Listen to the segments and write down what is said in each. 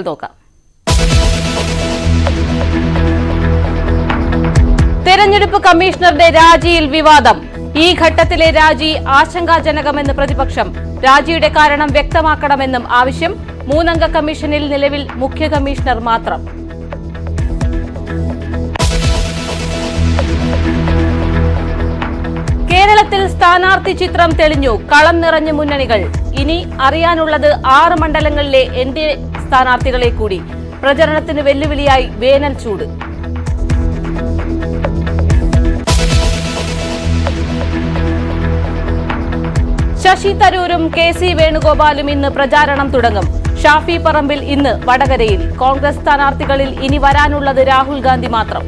നോക്കാം. തെരഞ്ഞെടുപ്പ് കമ്മീഷണറുടെ രാജിയിൽ വിവാദം. ഈ ഘട്ടത്തിലെ രാജി ആശങ്കാജനകമെന്ന് പ്രതിപക്ഷം. രാജിയുടെ കാരണം വ്യക്തമാക്കണമെന്നും ആവശ്യം. 3-അംഗ കമ്മീഷനിൽ നിലവിൽ മുഖ്യ കമ്മീഷണർ മാത്രം. കേരളത്തിൽ സ്ഥാനാർത്ഥി ചിത്രം തെളിഞ്ഞു. കളം നിറഞ്ഞ മുന്നണികൾ. ഇനി അറിയാനുള്ളത് 6 മണ്ഡലങ്ങളിലെ എൻഡിഎ സ്ഥാനാർത്ഥികളെ കൂടി. പ്രചരണത്തിന് വെല്ലുവിളിയായി വേനൽ ചൂട്. ശശി തരൂരും കെ.സി. വേണുഗോപാലും ഇന്ന് പ്രചാരണം തുടങ്ങും. ഷാഫി പറമ്പിൽ ഇന്ന് വടകരയിൽ. കോൺഗ്രസ് സ്ഥാനാർത്ഥികളിൽ ഇനി വരാനുള്ളത് രാഹുൽ ഗാന്ധി മാത്രം.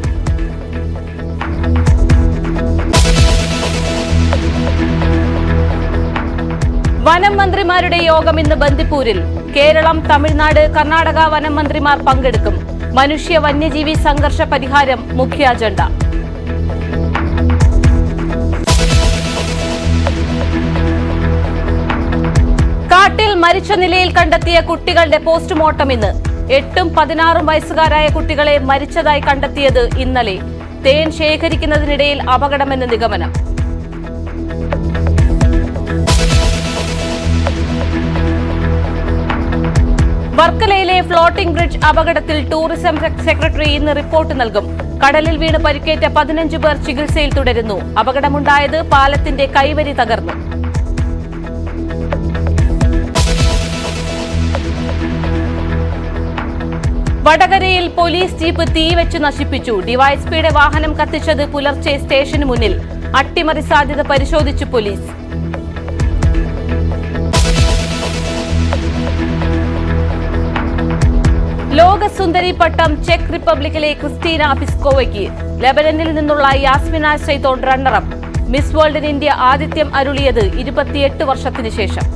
വനം മന്ത്രിമാരുടെ യോഗം ഇന്ന് ബന്ദിപ്പൂരിൽ. കേരളം, തമിഴ്നാട്, കർണാടക വനം മന്ത്രിമാർ പങ്കെടുക്കും. മനുഷ്യ വന്യജീവി സംഘർഷ പരിഹാരം മുഖ്യ അജണ്ട. കാട്ടിൽ മരിച്ച നിലയിൽ കണ്ടെത്തിയ കുട്ടികളുടെ പോസ്റ്റ്മോർട്ടം ഇന്ന്. 8ഉം 16ഉം വയസ്സുകാരായ കുട്ടികളെ മരിച്ചതായി കണ്ടെത്തിയത് ഇന്നലെ. തേൻ ശേഖരിക്കുന്നതിനിടയിൽ അപകടമെന്ന് നിഗമനം. വർക്കലയിലെ ഫ്ലോട്ടിംഗ് ബ്രിഡ്ജ് അപകടത്തിൽ ടൂറിസം സെക്രട്ടറി ഇന്ന് റിപ്പോർട്ട് നൽകും. കടലിൽ വീണ് പരിക്കേറ്റ 15 പേർ ചികിത്സയിൽ തുടരുന്നു. അപകടമുണ്ടായത് പാലത്തിന്റെ കൈവരി തകർന്നു. വടകരയിൽ പോലീസ് ജീപ്പ് തീവെച്ച് നശിപ്പിച്ചു. ഡിവൈഎസ്പിയുടെ വാഹനം കത്തിച്ചത് പുലർച്ചെ സ്റ്റേഷന് മുന്നിൽ. അട്ടിമറി സാധ്യത പരിശോധിച്ചു പോലീസ്. ലോകസുന്ദരി പട്ടം ചെക്ക് റിപ്പബ്ലിക്കിലെ ക്രിസ്റ്റീന പിസ്കോവയ്ക്ക്. ലെബനനിൽ നിന്നുള്ള യാസ്മിന സൈത്തോൺ റണ്ണറപ്പ്. മിസ് വേൾഡിന് ഇന്ത്യ ആതിഥ്യം അരുളിയത് 28 വർഷത്തിനു ശേഷം.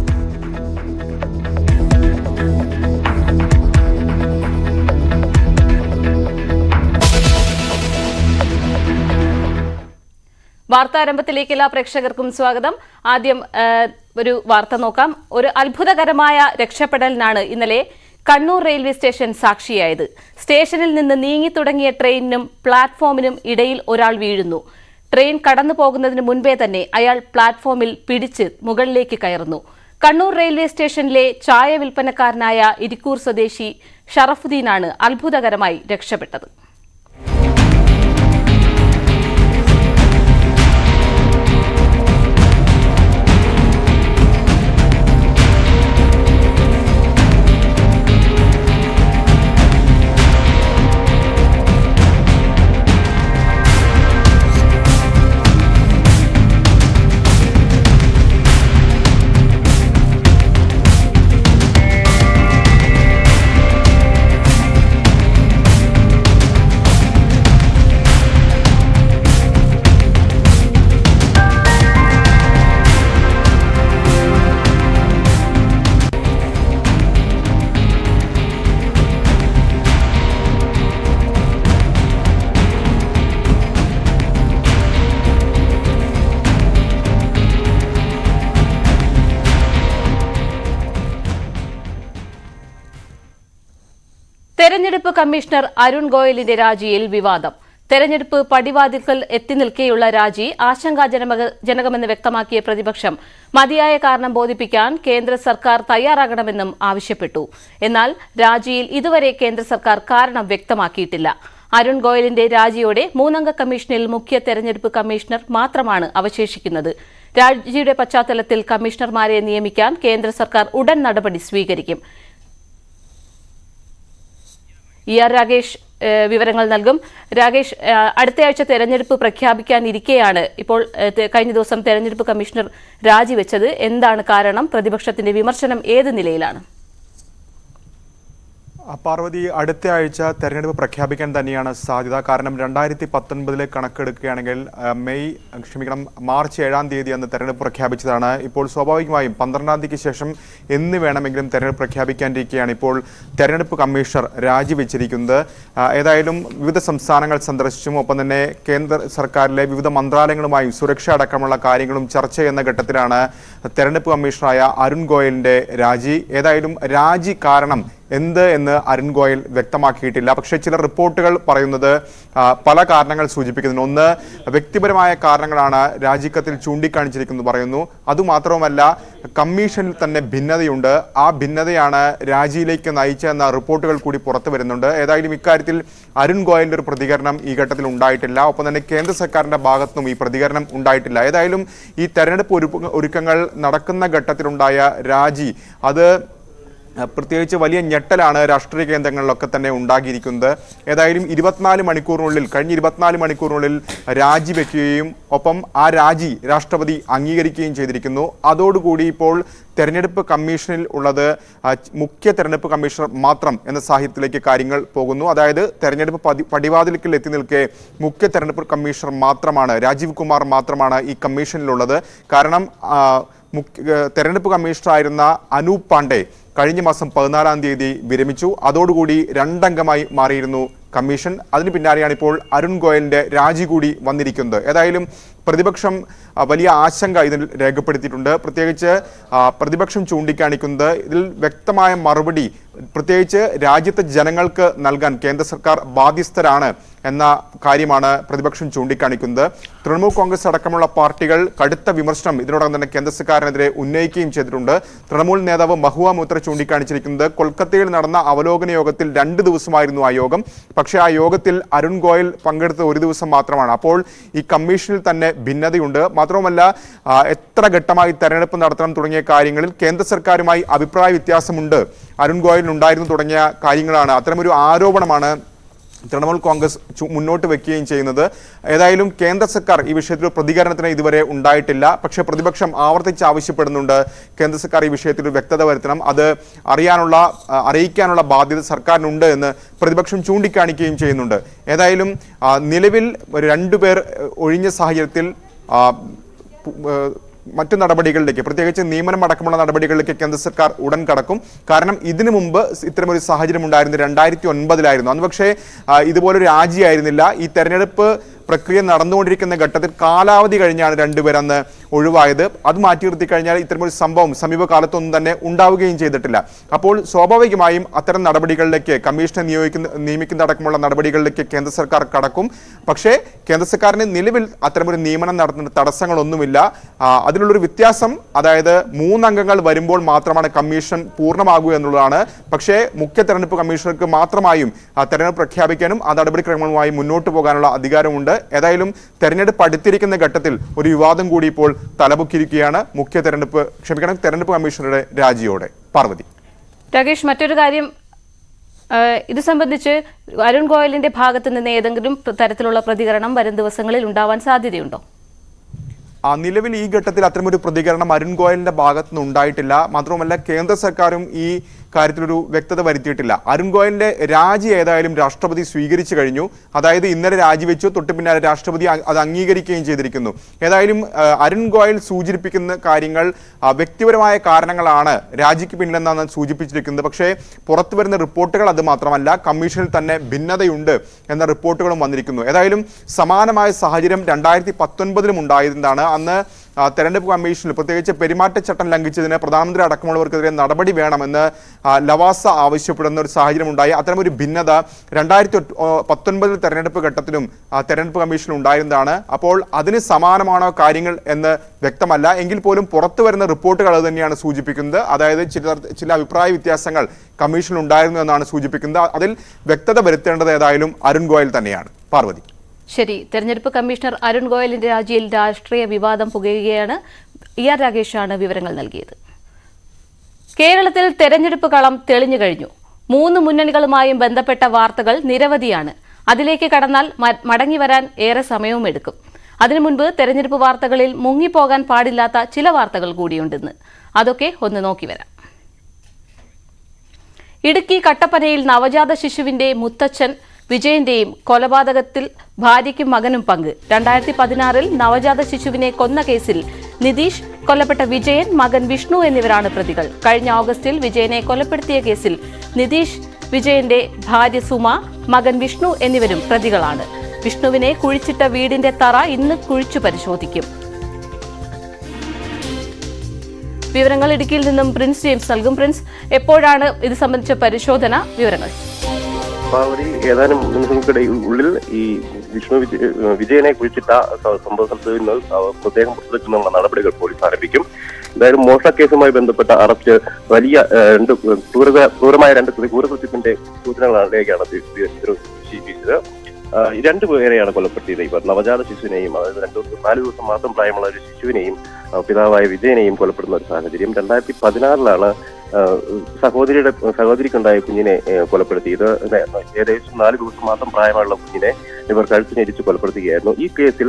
വാർത്താരംഭത്തിലേക്ക് എല്ലാ പ്രേക്ഷകർക്കും സ്വാഗതം. ആദ്യം ഒരു വാർത്ത നോക്കാം. ഒരു അത്ഭുതകരമായ രക്ഷപ്പെടലിനാണ് ഇന്നലെ കണ്ണൂർ റെയിൽവേ സ്റ്റേഷൻ സാക്ഷിയായത്. സ്റ്റേഷനിൽ നിന്ന് നീങ്ങി തുടങ്ങിയ ട്രെയിനിനും പ്ലാറ്റ്ഫോമിനും ഇടയിൽ ഒരാൾ വീഴുന്നു. ട്രെയിൻ കടന്നു പോകുന്നതിന് മുൻപേ തന്നെ അയാൾ പ്ലാറ്റ്ഫോമിൽ പിടിച്ച് മുകളിലേക്ക് കയറുന്നു. കണ്ണൂർ റെയിൽവേ സ്റ്റേഷനിലെ ചായ വിൽപ്പനക്കാരനായ ഇരിക്കൂർ സ്വദേശി ഷറഫുദ്ദീനാണ് അത്ഭുതകരമായി രക്ഷപ്പെട്ടത്. തെരഞ്ഞെടുപ്പ് കമ്മീഷണർ അരുൺ ഗോയലിന്റെ രാജിയിൽ വിവാദം. തെരഞ്ഞെടുപ്പ് പടിവാതിൽക്കൽ എത്തി നിൽക്കെയുള്ള രാജി ആശങ്കാജനകമെന്ന് വ്യക്തമാക്കിയ പ്രതിപക്ഷം മതിയായ കാരണം ബോധിപ്പിക്കാൻ കേന്ദ്ര സർക്കാർ തയ്യാറാകണമെന്നും ആവശ്യപ്പെട്ടു. എന്നാൽ രാജിയിൽ ഇതുവരെ കേന്ദ്ര സർക്കാർ കാരണം വ്യക്തമാക്കിയിട്ടില്ല. അരുൺ ഗോയലിന്റെ രാജിയോടെ 3-അംഗ കമ്മീഷനിൽ മുഖ്യ തെരഞ്ഞെടുപ്പ് കമ്മീഷണർ മാത്രമാണ് അവശേഷിക്കുന്നത്. രാജിയുടെ പശ്ചാത്തലത്തിൽ കമ്മീഷണർമാരെ നിയമിക്കാൻ കേന്ദ്ര സർക്കാർ ഉടൻ നടപടി സ്വീകരിക്കും. ER രാഗേഷ് വിവരങ്ങൾ നൽകും. രാഗേഷ്, അടുത്തയാഴ്ച തെരഞ്ഞെടുപ്പ് പ്രഖ്യാപിക്കാനിരിക്കെയാണ് ഇപ്പോൾ കഴിഞ്ഞ ദിവസം തെരഞ്ഞെടുപ്പ് കമ്മീഷണർ രാജിവെച്ചത്. എന്താണ് കാരണം? പ്രതിപക്ഷത്തിന്റെ വിമർശനം ഏത് നിലയിലാണ്? പാർവതി, അടുത്ത ആഴ്ച തെരഞ്ഞെടുപ്പ് പ്രഖ്യാപിക്കാൻ തന്നെയാണ് സാധ്യത. കാരണം 2019 കണക്കെടുക്കുകയാണെങ്കിൽ മാർച്ച് 7-ാം തീയതി അന്ന് തെരഞ്ഞെടുപ്പ് പ്രഖ്യാപിച്ചതാണ്. ഇപ്പോൾ സ്വാഭാവികമായും 12-ാം തീയതിക്ക് ശേഷം എന്ന് വേണമെങ്കിലും തെരഞ്ഞെടുപ്പ് പ്രഖ്യാപിക്കാനിരിക്കുകയാണ് ഇപ്പോൾ തെരഞ്ഞെടുപ്പ് കമ്മീഷണർ രാജിവെച്ചിരിക്കുന്നത്. ഏതായാലും വിവിധ സംസ്ഥാനങ്ങൾ സന്ദർശിച്ചും ഒപ്പം തന്നെ കേന്ദ്ര സർക്കാരിലെ വിവിധ മന്ത്രാലയങ്ങളുമായും സുരക്ഷ അടക്കമുള്ള കാര്യങ്ങളും ചർച്ച ചെയ്യുന്ന ഘട്ടത്തിലാണ് തെരഞ്ഞെടുപ്പ് കമ്മീഷണറായ അരുൺ ഗോയലിന്റെ രാജി. ഏതായാലും രാജി കാരണം എന്ത് എന്ന് അരുൺ ഗോയൽ വ്യക്തമാക്കിയിട്ടില്ല. പക്ഷേ ചില റിപ്പോർട്ടുകൾ പറയുന്നത് പല കാരണങ്ങൾ സൂചിപ്പിക്കുന്നുണ്ട്. ഒന്ന്, വ്യക്തിപരമായ കാരണങ്ങളാണ് രാജിക്കത്തിൽ ചൂണ്ടിക്കാണിച്ചിരിക്കുന്നത് പറയുന്നു. അതുമാത്രവുമല്ല, കമ്മീഷനിൽ തന്നെ ഭിന്നതയുണ്ട്. ആ ഭിന്നതയാണ് രാജിയിലേക്ക് നയിച്ചതെന്ന റിപ്പോർട്ടുകൾ കൂടി പുറത്തു വരുന്നുണ്ട്. ഏതായാലും ഇക്കാര്യത്തിൽ അരുൺ ഗോയലിന്റെ ഒരു പ്രതികരണം ഈ ഘട്ടത്തിൽ ഉണ്ടായിട്ടില്ല. ഒപ്പം തന്നെ കേന്ദ്ര സർക്കാരിന്റെ ഭാഗത്തുനിന്നും ഈ പ്രതികരണം ഉണ്ടായിട്ടില്ല. ഏതായാലും ഈ തെരഞ്ഞെടുപ്പ് ഒരുക്കങ്ങൾ നടക്കുന്ന ഘട്ടത്തിലുണ്ടായ രാജി അത് പ്രത്യേകിച്ച് വലിയ ഞെട്ടലാണ് രാഷ്ട്രീയ കേന്ദ്രങ്ങളിലൊക്കെ തന്നെ ഉണ്ടാകിയിരിക്കുന്നത്. ഏതായാലും കഴിഞ്ഞ 24 മണിക്കൂറിനുള്ളിൽ രാജിവെക്കുകയും ഒപ്പം ആ രാജി രാഷ്ട്രപതി അംഗീകരിക്കുകയും ചെയ്തിരിക്കുന്നു. അതോടുകൂടി ഇപ്പോൾ തെരഞ്ഞെടുപ്പ് കമ്മീഷനിൽ ഉള്ളത് മുഖ്യ തെരഞ്ഞെടുപ്പ് കമ്മീഷണർ മാത്രം എന്ന സാഹചര്യത്തിലേക്ക് കാര്യങ്ങൾ പോകുന്നു. അതായത് തെരഞ്ഞെടുപ്പ് പടിവാതിൽക്കൽ എത്തി നിൽക്കെ മുഖ്യ തെരഞ്ഞെടുപ്പ് കമ്മീഷണർ മാത്രമാണ്, രാജീവ് കുമാർ മാത്രമാണ് ഈ കമ്മീഷനിലുള്ളത്. കാരണം തെരഞ്ഞെടുപ്പ് കമ്മീഷണറായിരുന്ന അനൂപ് പാണ്ഡെ കഴിഞ്ഞ മാസം 14-ാം തീയതി വിരമിച്ചു. അതോടുകൂടി 2 അംഗമായി മാറിയിരുന്നു കമ്മീഷൻ. അതിന് പിന്നാലെയാണ് ഇപ്പോൾ അരുൺ ഗോയലിന്റെ രാജി കൂടി വന്നിരിക്കുന്നത്. ഏതായാലും പ്രതിപക്ഷം വലിയ ആശങ്ക ഇതിൽ രേഖപ്പെടുത്തിയിട്ടുണ്ട്. പ്രത്യേകിച്ച് പ്രതിപക്ഷം ചൂണ്ടിക്കാണിക്കുന്നത് ഇതിൽ വ്യക്തമായ മറുപടി പ്രത്യേകിച്ച് രാജ്യത്തെ ജനങ്ങൾക്ക് നൽകാൻ കേന്ദ്ര സർക്കാർ ബാധ്യസ്ഥരാണ് എന്ന കാര്യമാണ് പ്രതിപക്ഷം ചൂണ്ടിക്കാണിക്കുന്നത്. തൃണമൂൽ കോൺഗ്രസ് അടക്കമുള്ള പാർട്ടികൾ കടുത്ത വിമർശനം ഇതിനോടകം തന്നെ കേന്ദ്ര സർക്കാരിനെതിരെ ഉന്നയിക്കുകയും ചെയ്തിട്ടുണ്ട്. തൃണമൂൽ നേതാവ് മഹുവ മൊയ്ത്ര ചൂണ്ടിക്കാണിച്ചിരിക്കുന്നത് കൊൽക്കത്തയിൽ നടന്ന അവലോകന യോഗത്തിൽ 2 ദിവസമായിരുന്നു ആ യോഗം. പക്ഷേ ആ യോഗത്തിൽ അരുൺ ഗോയൽ പങ്കെടുത്തത് 1 ദിവസം മാത്രമാണ്. അപ്പോൾ ഈ കമ്മീഷനിൽ തന്നെ ഭിന്നതയുണ്ട്. മാത്രവുമല്ല, എത്ര ഘട്ടമായി തെരഞ്ഞെടുപ്പ് നടത്തണം തുടങ്ങിയ കാര്യങ്ങളിൽ കേന്ദ്ര സർക്കാരുമായി അഭിപ്രായ വ്യത്യാസമുണ്ട് അരുൺ ഗോയലിനുണ്ടായിരുന്നു തുടങ്ങിയ കാര്യങ്ങളാണ്. അത്തരമൊരു ആരോപണമാണ് തൃണമൂൽ കോൺഗ്രസ് മുന്നോട്ട് വെക്കുകയും ചെയ്യുന്നത്. ഏതായാലും കേന്ദ്ര സർക്കാർ ഈ വിഷയത്തിൽ പ്രതികരണത്തിന് ഇതുവരെ ഉണ്ടായിട്ടില്ല. പക്ഷേ പ്രതിപക്ഷം ആവർത്തിച്ച് ആവശ്യപ്പെടുന്നുണ്ട് കേന്ദ്ര സർക്കാർ ഈ വിഷയത്തിൽ വ്യക്തത വരുത്തണം, അത് അറിയിക്കാനുള്ള ബാധ്യത സർക്കാരിനുണ്ട് എന്ന് പ്രതിപക്ഷം ചൂണ്ടിക്കാണിക്കുകയും ചെയ്യുന്നുണ്ട്. ഏതായാലും നിലവിൽ 2 പേർ ഒഴിഞ്ഞ സാഹചര്യത്തിൽ മറ്റു നടപടികളിലേക്ക്, പ്രത്യേകിച്ച് നിയമനം അടക്കമുള്ള നടപടികളിലേക്ക് കേന്ദ്ര സർക്കാർ ഉടൻ കടക്കും. കാരണം ഇതിനു മുമ്പ് ഇത്തരമൊരു സാഹചര്യം ഉണ്ടായിരുന്നത് 2009-ലായിരുന്നു. അന്ന് പക്ഷേ ഇതുപോലൊരു രാജിയായിരുന്നില്ല. ഈ തെരഞ്ഞെടുപ്പ് പ്രക്രിയ നടന്നുകൊണ്ടിരിക്കുന്ന ഘട്ടത്തിൽ കാലാവധി കഴിഞ്ഞാണ് 2 പേർ അന്ന് ഒഴിവായത്. അത് മാറ്റി നിർത്തി കഴിഞ്ഞാൽ ഇത്തരമൊരു സംഭവം സമീപകാലത്തൊന്നും തന്നെ ഉണ്ടാവുകയും ചെയ്തിട്ടില്ല. അപ്പോൾ സ്വാഭാവികമായും അത്തരം നടപടികളിലേക്ക്, കമ്മീഷനെ നിയമിക്കുന്ന അടക്കമുള്ള നടപടികളിലേക്ക് കേന്ദ്ര സർക്കാർ കടക്കും. പക്ഷേ കേന്ദ്ര സർക്കാരിന് നിലവിൽ അത്തരമൊരു നിയമനം നടത്തുന്ന തടസ്സങ്ങളൊന്നുമില്ല. അതിലുള്ളൊരു വ്യത്യാസം, അതായത് 3 അംഗങ്ങൾ വരുമ്പോൾ മാത്രമാണ് കമ്മീഷൻ പൂർണ്ണമാകൂ എന്നുള്ളതാണ്. പക്ഷേ മുഖ്യ തെരഞ്ഞെടുപ്പ് കമ്മീഷണർക്ക് മാത്രമായും തെരഞ്ഞെടുപ്പ് പ്രഖ്യാപിക്കാനും ആ നടപടിക്രമങ്ങളുമായി മുന്നോട്ട് പോകാനുള്ള അധികാരമുണ്ട്. ഏതായാലും തെരഞ്ഞെടുപ്പ് അടുത്തിരിക്കുന്ന ഘട്ടത്തിൽ ഒരു വിവാദം കൂടി ഇപ്പോൾ തലപൊക്കിയിരിക്കുകയാണ് തെരഞ്ഞെടുപ്പ് കമ്മീഷണറുടെ രാജിയോടെ. പാർവതി. രാകേഷ്, മറ്റൊരു കാര്യം, ഇത് സംബന്ധിച്ച് അരുൺ ഗോയലിന്റെ ഭാഗത്ത് നിന്ന് ഏതെങ്കിലും തരത്തിലുള്ള പ്രതികരണം വരും ദിവസങ്ങളിൽ ഉണ്ടാവാൻ സാധ്യതയുണ്ടോ? നിലവിൽ ഈ ഘട്ടത്തിൽ അത്തരമൊരു പ്രതികരണം അരുൺ ഗോയലിന്റെ ഭാഗത്തുനിന്ന് ഉണ്ടായിട്ടില്ല. മാത്രവുമല്ല, കേന്ദ്ര സർക്കാരും ഈ കാര്യത്തിലൊരു വ്യക്തത വരുത്തിയിട്ടില്ല. അരുൺ ഗോയലിന്റെ രാജി ഏതായാലും രാഷ്ട്രപതി സ്വീകരിച്ചു കഴിഞ്ഞു. അതായത് ഇന്നലെ രാജിവെച്ചു, തൊട്ടു പിന്നാലെ രാഷ്ട്രപതി അത് അംഗീകരിക്കുകയും ചെയ്തിരിക്കുന്നു. ഏതായാലും അരുൺ ഗോയൽ സൂചിപ്പിക്കുന്ന കാര്യങ്ങൾ വ്യക്തിപരമായ കാരണങ്ങളാണ് രാജിക്ക് പിന്നിലെന്നാണ് സൂചിപ്പിച്ചിരിക്കുന്നത്. പക്ഷേ പുറത്തു വരുന്ന റിപ്പോർട്ടുകൾ അത് മാത്രമല്ല, കമ്മീഷനിൽ തന്നെ ഭിന്നതയുണ്ട് എന്ന റിപ്പോർട്ടുകളും വന്നിരിക്കുന്നു. ഏതായാലും സമാനമായ സാഹചര്യം 2019-ലും ഉണ്ടായതാണ്. അന്ന് തെരഞ്ഞെടുപ്പ് കമ്മീഷനിൽ പ്രത്യേകിച്ച് പെരുമാറ്റച്ചട്ടം ലംഘിച്ചതിന് പ്രധാനമന്ത്രി അടക്കമുള്ളവർക്കെതിരെ നടപടി വേണമെന്ന് ലവാസ ആവശ്യപ്പെടുന്ന ഒരു സാഹചര്യം ഉണ്ടായി. അത്തരമൊരു ഭിന്നത 2019 തെരഞ്ഞെടുപ്പ് ഘട്ടത്തിലും തെരഞ്ഞെടുപ്പ് കമ്മീഷനിൽ ഉണ്ടായിരുന്നതാണ്. അപ്പോൾ അതിന് സമാനമാണോ കാര്യങ്ങൾ എന്ന് വ്യക്തമല്ല. എങ്കിൽ പോലും പുറത്തു വരുന്ന റിപ്പോർട്ടുകൾ അത് തന്നെയാണ് സൂചിപ്പിക്കുന്നത്. അതായത് ചില അഭിപ്രായ വ്യത്യാസങ്ങൾ കമ്മീഷനിൽ ഉണ്ടായിരുന്നു എന്നാണ് സൂചിപ്പിക്കുന്നത്. അതിൽ വ്യക്തത വരുത്തേണ്ടത് ഏതായാലും അരുൺ ഗോയൽ തന്നെയാണ്. പാർവതി. ശരി, തെരഞ്ഞെടുപ്പ് കമ്മീഷണർ അരുൺ ഗോയലിന്റെ രാജിയിൽ രാഷ്ട്രീയ വിവാദം പുകയുകയാണ്. ER രാകേഷാണ് വിവരങ്ങൾ നൽകിയത്. കേരളത്തിൽ തെരഞ്ഞെടുപ്പ് കളം തെളിഞ്ഞു കഴിഞ്ഞു. 3 മുന്നണികളുമായും ബന്ധപ്പെട്ട വാർത്തകൾ നിരവധിയാണ്. അതിലേക്ക് കടന്നാൽ മടങ്ങി വരാൻ ഏറെ സമയവും എടുക്കും. അതിനു മുൻപ് തെരഞ്ഞെടുപ്പ് വാർത്തകളിൽ മുങ്ങിപ്പോകാൻ പാടില്ലാത്ത ചില വാർത്തകൾ കൂടിയുണ്ടെന്ന്. അതൊക്കെ ഒന്ന് നോക്കിവരാം. ഇടുക്കി കട്ടപ്പനയിൽ നവജാത ശിശുവിന്റെ മുത്തച്ഛൻ വിജയന്റെയും കൊലപാതകത്തിൽ ഭാര്യയ്ക്കും മകനും പങ്ക്. 2016-ൽ നവജാത ശിശുവിനെ കൊന്ന കേസിൽ നിതീഷ്, കൊല്ലപ്പെട്ട വിജയൻ, മകൻ വിഷ്ണു എന്നിവരാണ് പ്രതികൾ. കഴിഞ്ഞ ഓഗസ്റ്റിൽ വിജയനെ കൊലപ്പെടുത്തിയ കേസിൽ നിതീഷ്, വിജയന്റെ ഭാര്യ സുമ, മകൻ വിഷ്ണു എന്നിവരും പ്രതികളാണ്. വിഷ്ണുവിനെ കുഴിച്ചിട്ട വീടിന്റെ തറ ഇന്ന് കുഴിച്ചു പരിശോധിക്കും. വിവരങ്ങൾ ഇടുക്കിയിൽ നിന്നും പ്രിൻസ് ജെയിംസ് നൽകും. പ്രിൻസ്, എപ്പോഴാണ് ഇത് സംബന്ധിച്ച പരിശോധന? വിവരങ്ങൾ. ഏതാനും നിമിഷങ്ങൾക്കിടയിൽ ഈ വിജയനെ കുറിച്ചിട്ട സംഭവ സ്ഥലത്ത് നിന്ന് മൃതദേഹം പുറത്തെടുക്കുന്നതിനുള്ള നടപടികൾ പോലീസ് ആരംഭിക്കും. എന്തായാലും മോഷണ കേസുമായി ബന്ധപ്പെട്ട അറസ്റ്റ് വലിയ ക്രൂരമായ രണ്ട് ക്രൂരകൃത്യത്തിന്റെ സൂചനകളിലേക്കാണ് സ്വീകരിച്ചത്. രണ്ടുപേരെയാണ് കൊലപ്പെടുത്തിയത്. ഇവർ നവജാത ശിശുവിനെയും, അതായത് 4 ദിവസം മാത്രം പ്രായമുള്ള ഒരു ശിശുവിനെയും പിതാവായ വിജയനെയും കൊലപ്പെടുന്ന ഒരു സാഹചര്യം. 2016 സഹോദരിക്കുണ്ടായ കുഞ്ഞിനെ കൊലപ്പെടുത്തിയത്. ഏകദേശം 4 ദിവസം മാത്രം പ്രായമുള്ള കുഞ്ഞിനെ ഇവർ കഴുത്തിനരിച്ച് കൊലപ്പെടുത്തുകയായിരുന്നു. ഈ കേസിൽ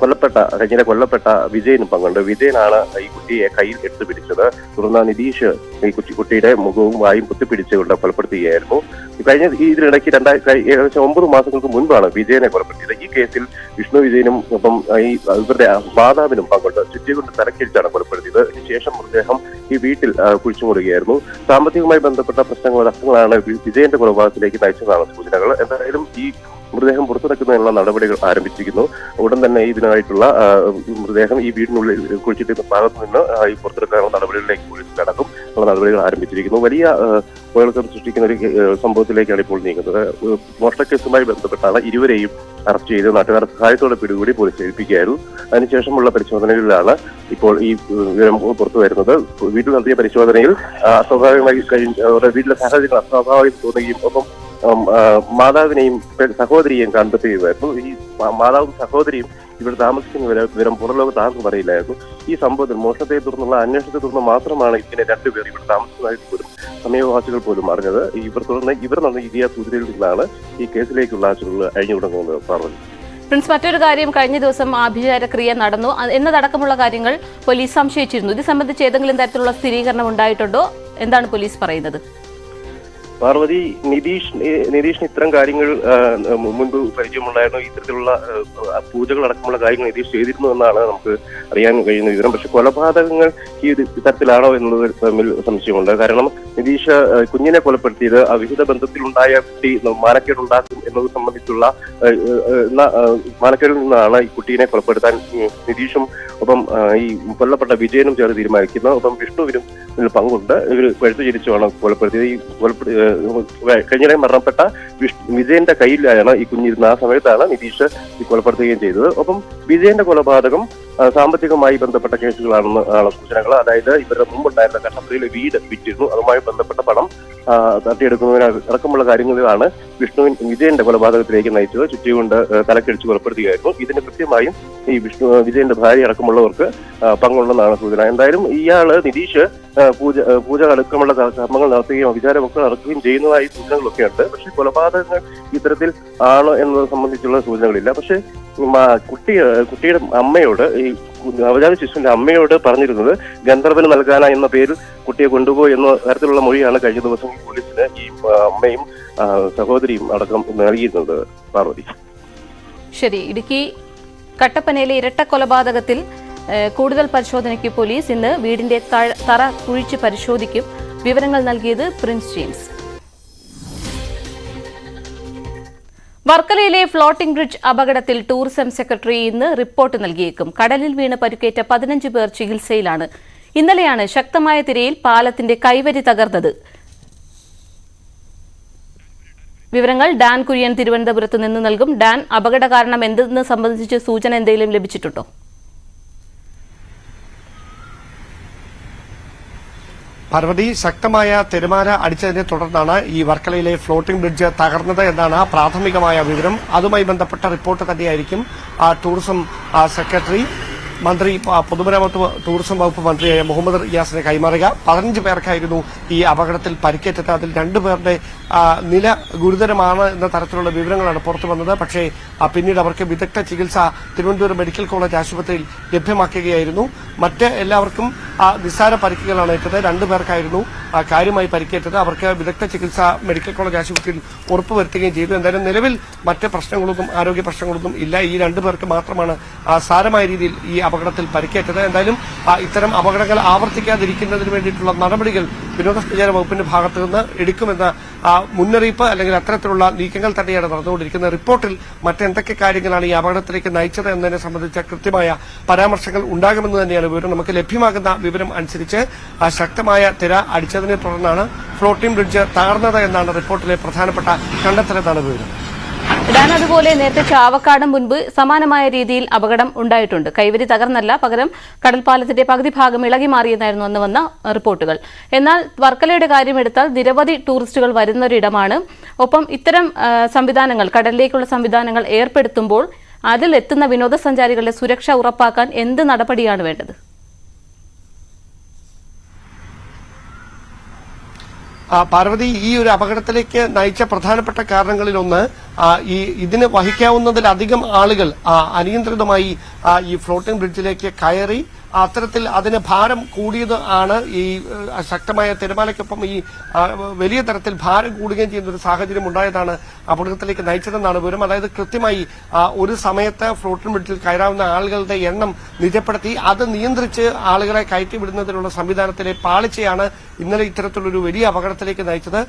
കൊല്ലപ്പെട്ട വിജയനും പങ്കുണ്ട്. വിജയനാണ് ഈ കുട്ടിയെ കയ്യിൽ എടുത്തു പിടിച്ചത്. തുടർന്ന് നിതീഷ് ഈ കുട്ടിയുടെ മുഖവും വായും കുത്തിപ്പിടിച്ചുകൊണ്ട് കൊലപ്പെടുത്തുകയായിരുന്നു. ഇതിനിടയ്ക്ക് ഏകദേശം 9 മാസങ്ങൾക്ക് മുൻപാണ് വിജയനെ കൊലപ്പെടുത്തിയത്. ഈ കേസിൽ വിഷ്ണു വിജയനും ഒപ്പം ഇവരുടെ മാതാവിനും പങ്കുണ്ട്. ചുറ്റിക്കൊണ്ട് തലക്കിരിച്ചാണ് കൊലപ്പെടുത്തിയത്. ഇതിനുശേഷം മൃതദേഹം ഈ വീട്ടിൽ കുഴിച്ചുമൂടുകയായിരുന്നു. സാമ്പത്തികമായി ബന്ധപ്പെട്ട തർക്കങ്ങളാണ് വിജയന്റെ കൊലപാതകത്തിലേക്ക് നയിച്ചതാണ് സൂചനകൾ. എന്തായാലും ഈ മൃതദേഹം പുറത്തിറക്കുന്നതിനുള്ള നടപടികൾ ആരംഭിച്ചിരിക്കുന്നു. ഉടൻ തന്നെ ഇതിനായിട്ടുള്ള മൃതദേഹം ഈ വീടിനുള്ളിൽ കുഴിച്ചിട്ട് ഭാഗത്ത് നിന്ന് ഈ പുറത്തെടുക്കാനുള്ള നടപടികളിലേക്ക് പോലീസ് കടക്കും. ഉള്ള നടപടികൾ ആരംഭിച്ചിരിക്കുന്നു. വലിയ കുഴൽക്കം സൃഷ്ടിക്കുന്ന ഒരു സംഭവത്തിലേക്കാണ് ഇപ്പോൾ നീങ്ങുന്നത്. മോഷണ കേസുമായി ബന്ധപ്പെട്ടാണ് ഇരുവരെയും അറസ്റ്റ് ചെയ്ത് നാട്ടുകാർ സഹായത്തോടെ പിടികൂടി പോലീസ് ഏൽപ്പിക്കുകയായിരുന്നു. അതിനുശേഷമുള്ള പരിശോധനകളിലാണ് ഇപ്പോൾ ഈ വിവരം പുറത്തു വരുന്നത്. വീട്ടിൽ നടത്തിയ പരിശോധനയിൽ അസ്വാഭാവികമായി വീട്ടിലെ സാഹചര്യങ്ങൾ അസ്വാഭാവികം തോന്നുകയും ഒപ്പം മാതാവിനെയും സഹോദരിയെയും കണ്ടെത്തുകയായിരുന്നു. ഈ മാതാവും സഹോദരിയും ഇവിടെ താമസിക്കുന്ന വിവരം പുറംലോകത്ത് ആർക്കും അറിയില്ലായിരുന്നു. ഈ സംഭവത്തിൽ മോഷണത്തെ തുടർന്നുള്ള അന്വേഷണത്തെ തുടർന്ന് മാത്രമാണ് ഇങ്ങനെ 2 പേർ ഇവിടെ താമസിക്കുന്നതായിട്ട് പോലും സമീപവാസികൾ പോലും അറിഞ്ഞത്. ഇവർ നൽകിയ സൂചനയിൽ നിന്നാണ് ഈ കേസിലേക്കുള്ള ചുരുൾ അഴിഞ്ഞു തുടങ്ങുന്നത്. പാർവതി, പ്രിൻസ്, മറ്റൊരു കാര്യം, കഴിഞ്ഞ ദിവസം ആഭിചാരക്രിയ നടന്നു എന്നതടക്കമുള്ള കാര്യങ്ങൾ പോലീസ് സംശയിച്ചിരുന്നു. ഇത് സംബന്ധിച്ച് ഏതെങ്കിലും തരത്തിലുള്ള സ്ഥിരീകരണം ഉണ്ടായിട്ടുണ്ടോ? എന്താണ് പോലീസ് പറയുന്നത്? പാർവതി, നിതീഷിന് ഇത്തരം കാര്യങ്ങൾ മുൻപ് പരിചയമുണ്ടായിരുന്നു. ഇത്തരത്തിലുള്ള പൂജകൾ അടക്കമുള്ള കാര്യങ്ങൾ നിതീഷ് ചെയ്തിരുന്നു എന്നാണ് നമുക്ക് അറിയാൻ കഴിയുന്ന വിവരം. പക്ഷെ കൊലപാതകങ്ങൾ ഈ തരത്തിലാണോ എന്നത് തമ്മിൽ സംശയമുണ്ട്. കാരണം നിതീഷ് കുഞ്ഞിനെ കൊലപ്പെടുത്തിയത് അവിഹിത ബന്ധത്തിലുണ്ടായ കുട്ടി മാനക്കേടുണ്ടാക്കും എന്നത് സംബന്ധിച്ചുള്ള മാനക്കേടിൽ നിന്നാണ് ഈ കുട്ടീനെ കൊലപ്പെടുത്താൻ നിതീഷും ഒപ്പം ഈ കൊല്ലപ്പെട്ട വിജയനും ചേർന്ന് തീരുമാനിക്കുന്നത്. ഒപ്പം വിഷ്ണുവിനും ഇതിൽ പങ്കുണ്ട്. ഇവർ കഴുത്തു ചിരിച്ചുമാണ് കൊലപ്പെടുത്തിയത്. ഈ കഴിഞ്ഞിടെ മരണപ്പെട്ട വിജയന്റെ കയ്യിലാണ് ഈ കുഞ്ഞിരുന്ന. ആ സമയത്താണ് നിതീഷ് ഈ കൊലപ്പെടുത്തുകയും ചെയ്തത്. ഒപ്പം വിജയന്റെ കൊലപാതകം സാമ്പത്തികമായി ബന്ധപ്പെട്ട കേസുകളാണെന്ന് സൂചനകൾ. അതായത് ഇവരുടെ മുമ്പുണ്ടായിരുന്ന കട്ടപ്പനയിലെ വീട് വിറ്റിരുന്നു. അതുമായി ബന്ധപ്പെട്ട പണം തട്ടിയെടുക്കുന്നതിന് അടക്കമുള്ള കാര്യങ്ങളിലാണ് വിജയന്റെ കൊലപാതകത്തിലേക്ക് നയിച്ചത്. ചുറ്റികൊണ്ട് തലക്കടിച്ച് കൊലപ്പെടുത്തുകയായിരുന്നു. ഇതിന് കൃത്യമായും ഈ വിജയന്റെ ഭാര്യ അടക്കമുള്ളവർക്ക് പങ്കുണ്ടെന്നാണ് സൂചന. എന്തായാലും നിതീഷ് പൂജ അടക്കമുള്ള കർമ്മങ്ങൾ നടത്തുകയും വിചാരമൊക്കെ നടത്തുകയും ചെയ്യുന്നതായി സൂചനകളൊക്കെ ഉണ്ട്. പക്ഷെ കൊലപാതകങ്ങൾ ഇത്തരത്തിൽ ആണോ എന്നത് സംബന്ധിച്ചുള്ള സൂചനകളില്ല. പക്ഷെ കുട്ടിയുടെ അമ്മയോട്, ഈ നവജാത ശിശുവിന്റെ അമ്മയോട് പറഞ്ഞിരുന്നത് ഗന്ധർവന് നൽകാന എന്ന പേരിൽ കുട്ടിയെ കൊണ്ടുപോയി എന്ന തരത്തിലുള്ള മൊഴിയാണ് കഴിഞ്ഞ ദിവസം പോലീസിന് ഈ അമ്മയും സഹോദരിയും അടക്കം നൽകിയിരുന്നത്. പാർവതി, ശരി. ഇടുക്കി കട്ടപ്പനയിലെ ഇരട്ട കൊലപാതകത്തിൽ കൂടുതൽ പരിശോധനയ്ക്ക് പോലീസ് ഇന്ന് വീടിന്റെ തറ കുഴിച്ച് പരിശോധിക്കും. വിവരങ്ങൾ നൽകിയത് പ്രിൻസ് ജെയിംസ്. വർക്കലയിലെ ഫ്ലോട്ടിംഗ് ബ്രിഡ്ജ് അപകടത്തിൽ ടൂറിസം സെക്രട്ടറി ഇന്ന് റിപ്പോർട്ട് നൽകിയേക്കും. കടലിൽ വീണ് പരിക്കേറ്റ 15 പേർ ചികിത്സയിലാണ്. ഇന്നലെയാണ് ശക്തമായ തിരയിൽ പാലത്തിന്റെ കൈവരി തകർന്നത്. വിവരങ്ങൾ ഡാൻ കുര്യൻ തിരുവനന്തപുരത്ത് നിന്ന് നൽകും. ഡാൻ, അപകട കാരണം എന്തെന്ന് സംബന്ധിച്ച് സൂചന എന്തെങ്കിലും ലഭിച്ചിട്ടുണ്ടോ? പാർവതി, ശക്തമായ തിരമാല അടിച്ചതിനെ തുടർന്നാണ് ഈ വർക്കലയിലെ ഫ്ലോട്ടിംഗ് ബ്രിഡ്ജ് തകർന്നത് എന്നാണ് പ്രാഥമികമായ വിവരം. അതുമായി ബന്ധപ്പെട്ട റിപ്പോർട്ട് തന്നെയായിരിക്കും ടൂറിസം സെക്രട്ടറി മന്ത്രി പൊതുമരാമത്ത് ടൂറിസം വകുപ്പ് മന്ത്രിയായ മുഹമ്മദ് റിയാസിനെ കൈമാറുക. 15 പേർക്കായിരുന്നു ഈ അപകടത്തിൽ പരിക്കേറ്റത്. അതിൽ 2 പേരുടെ നില ഗുരുതരമാണ് എന്ന തരത്തിലുള്ള വിവരങ്ങളാണ് പുറത്തു വന്നത്. പക്ഷേ പിന്നീട് അവർക്ക് വിദഗ്ധ ചികിത്സ തിരുവനന്തപുരം മെഡിക്കൽ കോളേജ് ആശുപത്രിയിൽ ലഭ്യമാക്കുകയായിരുന്നു. മറ്റ് എല്ലാവർക്കും നിസ്സാര പരിക്കുകളാണ് ഏറ്റത്. 2 പേർക്കായിരുന്നു കാര്യമായി പരിക്കേറ്റത്. അവർക്ക് വിദഗ്ധ ചികിത്സ മെഡിക്കൽ കോളേജ് ആശുപത്രിയിൽ ഉറപ്പുവരുത്തുകയും ചെയ്തു. എന്തായാലും നിലവിൽ മറ്റ് പ്രശ്നങ്ങളൊന്നും ആരോഗ്യ പ്രശ്നങ്ങളൊന്നും ഇല്ല. ഈ 2 പേർക്ക് മാത്രമാണ് സാരമായ രീതിയിൽ ഈ അപകടത്തിൽ പരിക്കേറ്റത്. എന്തായാലും ഇത്തരം അപകടങ്ങൾ ആവർത്തിക്കാതിരിക്കുന്നതിന് വേണ്ടിയിട്ടുള്ള നടപടികൾ വിനോദസഞ്ചാര വകുപ്പിന്റെ ഭാഗത്തു നിന്ന് എടുക്കുമെന്ന മുന്നറിയിപ്പ് അല്ലെങ്കിൽ അത്തരത്തിലുള്ള നീക്കങ്ങൾ തന്നെയാണ് നടന്നുകൊണ്ടിരിക്കുന്നത്. റിപ്പോർട്ടിൽ മറ്റെന്തൊക്കെ കാര്യങ്ങളാണ് ഈ അപകടത്തിലേക്ക് നയിച്ചത് എന്നതിനെ സംബന്ധിച്ച കൃത്യമായ പരാമർശങ്ങൾ ഉണ്ടാകുമെന്ന് തന്നെയാണ് വിവരം. നമുക്ക് ലഭ്യമാകുന്ന വിവരം അനുസരിച്ച് ശക്തമായ തിര അടിച്ചതിനെ തുടർന്നാണ് ഫ്ലോട്ടിംഗ് ബ്രിഡ്ജ് തകർന്നത് എന്നാണ് റിപ്പോർട്ടിലെ പ്രധാനപ്പെട്ട കണ്ടെത്തലെന്നാണ് വിവരം. അതുപോലെ നേരത്തെ ചാവക്കാട് മുൻപ് സമാനമായ രീതിയിൽ അപകടം ഉണ്ടായിട്ടുണ്ട്. കൈവരി തകർന്നല്ല, പകരം കടൽപ്പാലത്തിന്റെ പകുതി ഭാഗം ഇളകി മാറിയെന്നായിരുന്നു അന്ന് വന്ന റിപ്പോർട്ടുകൾ. എന്നാൽ വർക്കലയുടെ കാര്യമെടുത്താൽ നിരവധി ടൂറിസ്റ്റുകൾ വരുന്നൊരിടമാണ്. ഒപ്പം ഇത്തരം സംവിധാനങ്ങൾ, കടലിലേക്കുള്ള സംവിധാനങ്ങൾ ഏർപ്പെടുത്തുമ്പോൾ അതിലെത്തുന്ന വിനോദസഞ്ചാരികളുടെ സുരക്ഷ ഉറപ്പാക്കാൻ എന്ത് നടപടിയാണ് വേണ്ടത്? പാർവതി, ഈ ഒരു അപകടത്തിലേക്ക് നയിച്ച പ്രധാനപ്പെട്ട കാരണങ്ങളിലൊന്ന് ഇതിന് വഹിക്കാവുന്നതിലധികം ആളുകൾ അനിയന്ത്രിതമായി ഈ ഫ്ലോട്ടിംഗ് ബ്രിഡ്ജിലേക്ക് കയറി അത്തരത്തിൽ അതിന് ഭാരം കൂടിയത് ആണ്. ഈ ശക്തമായ തിരമാലയ്ക്കൊപ്പം ഈ വലിയ തരത്തിൽ ഭാരം കൂടുകയും ചെയ്യുന്ന ഒരു സാഹചര്യം ഉണ്ടായതാണ് അപകടത്തിലേക്ക് നയിച്ചതെന്നാണ് വിവരം. അതായത് കൃത്യമായി ഒരു സമയത്ത് ഫ്ലോട്ടിംഗ് ബ്രിഡ്ജിൽ കയറാവുന്ന ആളുകളുടെ എണ്ണം നിജപ്പെടുത്തി അത് നിയന്ത്രിച്ച് ആളുകളെ കയറ്റിവിടുന്നതിനുള്ള സംവിധാനത്തിലെ പാളിച്ചയാണ് ഇന്നലെ ഇത്തരത്തിലൊരു വലിയ അപകടത്തിലേക്ക് നയിച്ചത്.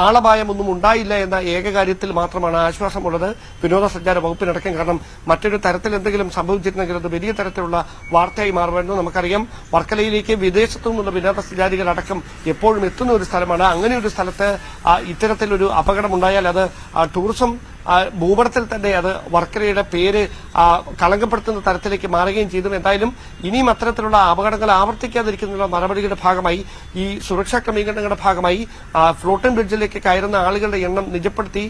ആളപായമൊന്നും ഉണ്ടായില്ല എന്ന ഏക കാര്യത്തിൽ മാത്രമാണ് ആശ്വാസമുള്ളത് വിനോദസഞ്ചാര വകുപ്പിനടക്കം. കാരണം മറ്റൊരു തരത്തിൽ എന്തെങ്കിലും സംഭവിച്ചിരുന്നെങ്കിൽ അത് വലിയ തരത്തിലുള്ള വാർത്തയായി മാറുമായിരുന്നു. നമുക്കറിയാം, വർക്കലയിലേക്ക് വിദേശത്തു നിന്നുള്ള വിനോദസഞ്ചാരികളടക്കം എപ്പോഴും എത്തുന്ന ഒരു സ്ഥലമാണ്. അങ്ങനെ ഒരു സ്ഥലത്ത് ഇത്തരത്തിലൊരു അപകടമുണ്ടായാൽ അത് ടൂറിസം ഭൂപടത്തിൽ തന്നെ അത് വർക്കലയുടെ പേര് കളങ്കപ്പെടുത്തുന്ന തരത്തിലേക്ക് മാറുകയും ചെയ്തു. എന്തായാലും ഇനിയും അത്തരത്തിലുള്ള അപകടങ്ങൾ ആവർത്തിക്കാതിരിക്കുന്നതിനുള്ള നടപടികളുടെ ഭാഗമായി, ഈ സുരക്ഷാ ക്രമീകരണങ്ങളുടെ ഭാഗമായി ഫ്ലോട്ടിംഗ് ബ്രിഡ്ജിലേക്ക് കയറുന്ന ആളുകളുടെ എണ്ണം നിജപ്പെടുത്തി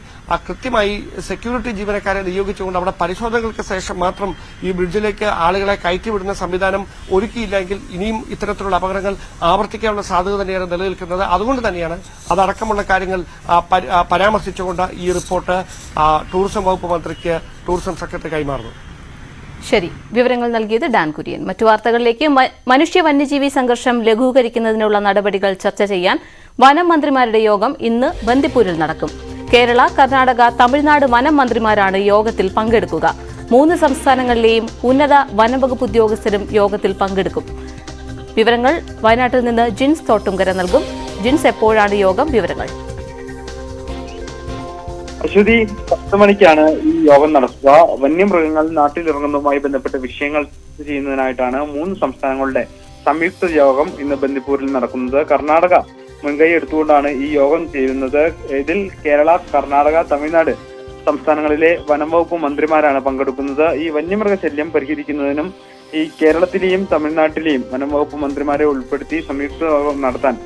കൃത്യമായി സെക്യൂരിറ്റി ജീവനക്കാരെ നിയോഗിച്ചുകൊണ്ട് അവിടെ പരിശോധനകൾക്ക് ശേഷം മാത്രം ഈ ബ്രിഡ്ജിലേക്ക് ആളുകളെ കയറ്റിവിടുന്ന സംവിധാനം ഒരുക്കിയില്ലെങ്കിൽ ഇനിയും ഇത്തരത്തിലുള്ള അപകടങ്ങൾ ആവർത്തിക്കാനുള്ള സാധ്യത തന്നെയാണ് നിലനിൽക്കുന്നത്. അതുകൊണ്ട് തന്നെയാണ് അതടക്കമുള്ള കാര്യങ്ങൾ പരാമർശിച്ചുകൊണ്ട് ഈ റിപ്പോർട്ട് ടൂറിസം വകുപ്പ് മന്ത്രിക്ക് ടൂറിസം സെക്രട്ടറി കൈമാറുന്നു. ശരി, വിവരങ്ങൾ നൽകിയത് ഡാൻ കുര്യൻ. മറ്റു വാർത്തകളിലേക്ക്. മനുഷ്യ വന്യജീവി സംഘർഷം ലഘൂകരിക്കുന്നതിനുള്ള നടപടികൾ ചർച്ച ചെയ്യാൻ വനം മന്ത്രിമാരുടെ യോഗം ഇന്ന് ബന്ദിപ്പൂരിൽ നടക്കും. കേരള, കർണാടക, തമിഴ്നാട് വനം മന്ത്രിമാരാണ് യോഗത്തിൽ പങ്കെടുക്കുക. 3 സംസ്ഥാനങ്ങളിലെയും ഉന്നത വനംവകുപ്പ് ഉദ്യോഗസ്ഥരും യോഗത്തിൽ പങ്കെടുക്കും. വിവരങ്ങൾ വയനാട്ടിൽ നിന്ന് ജിൻസ് തോട്ടുംകര നൽകും. ജിൻസ്, എപ്പോഴാണ് യോഗം? വിവരങ്ങൾ. അശ്വതി, 10 മണിക്കാണ് ഈ യോഗം നടക്കുക. വന്യമൃഗങ്ങൾ നാട്ടിലിറങ്ങുന്നതുമായി ബന്ധപ്പെട്ട വിഷയങ്ങൾ ചർച്ച ചെയ്യുന്നതിനായിട്ടാണ് 3 സംസ്ഥാനങ്ങളുടെ സംയുക്ത യോഗം ഇന്ന് ബന്ദിപ്പൂരിൽ നടക്കുന്നത്. കർണാടക മുൻകൈ എടുത്തുകൊണ്ടാണ് ഈ യോഗം ചേരുന്നത്. ഇതിൽ കേരള, കർണാടക, തമിഴ്നാട് സംസ്ഥാനങ്ങളിലെ വനംവകുപ്പ് മന്ത്രിമാരാണ് പങ്കെടുക്കുന്നത്. ഈ വന്യമൃഗശല്യം പരിഹരിക്കുന്നതിനും ഈ കേരളത്തിലെയും തമിഴ്നാട്ടിലെയും വനംവകുപ്പ് മന്ത്രിമാരെ ഉൾപ്പെടുത്തി സംയുക്ത യോഗം നടത്താൻ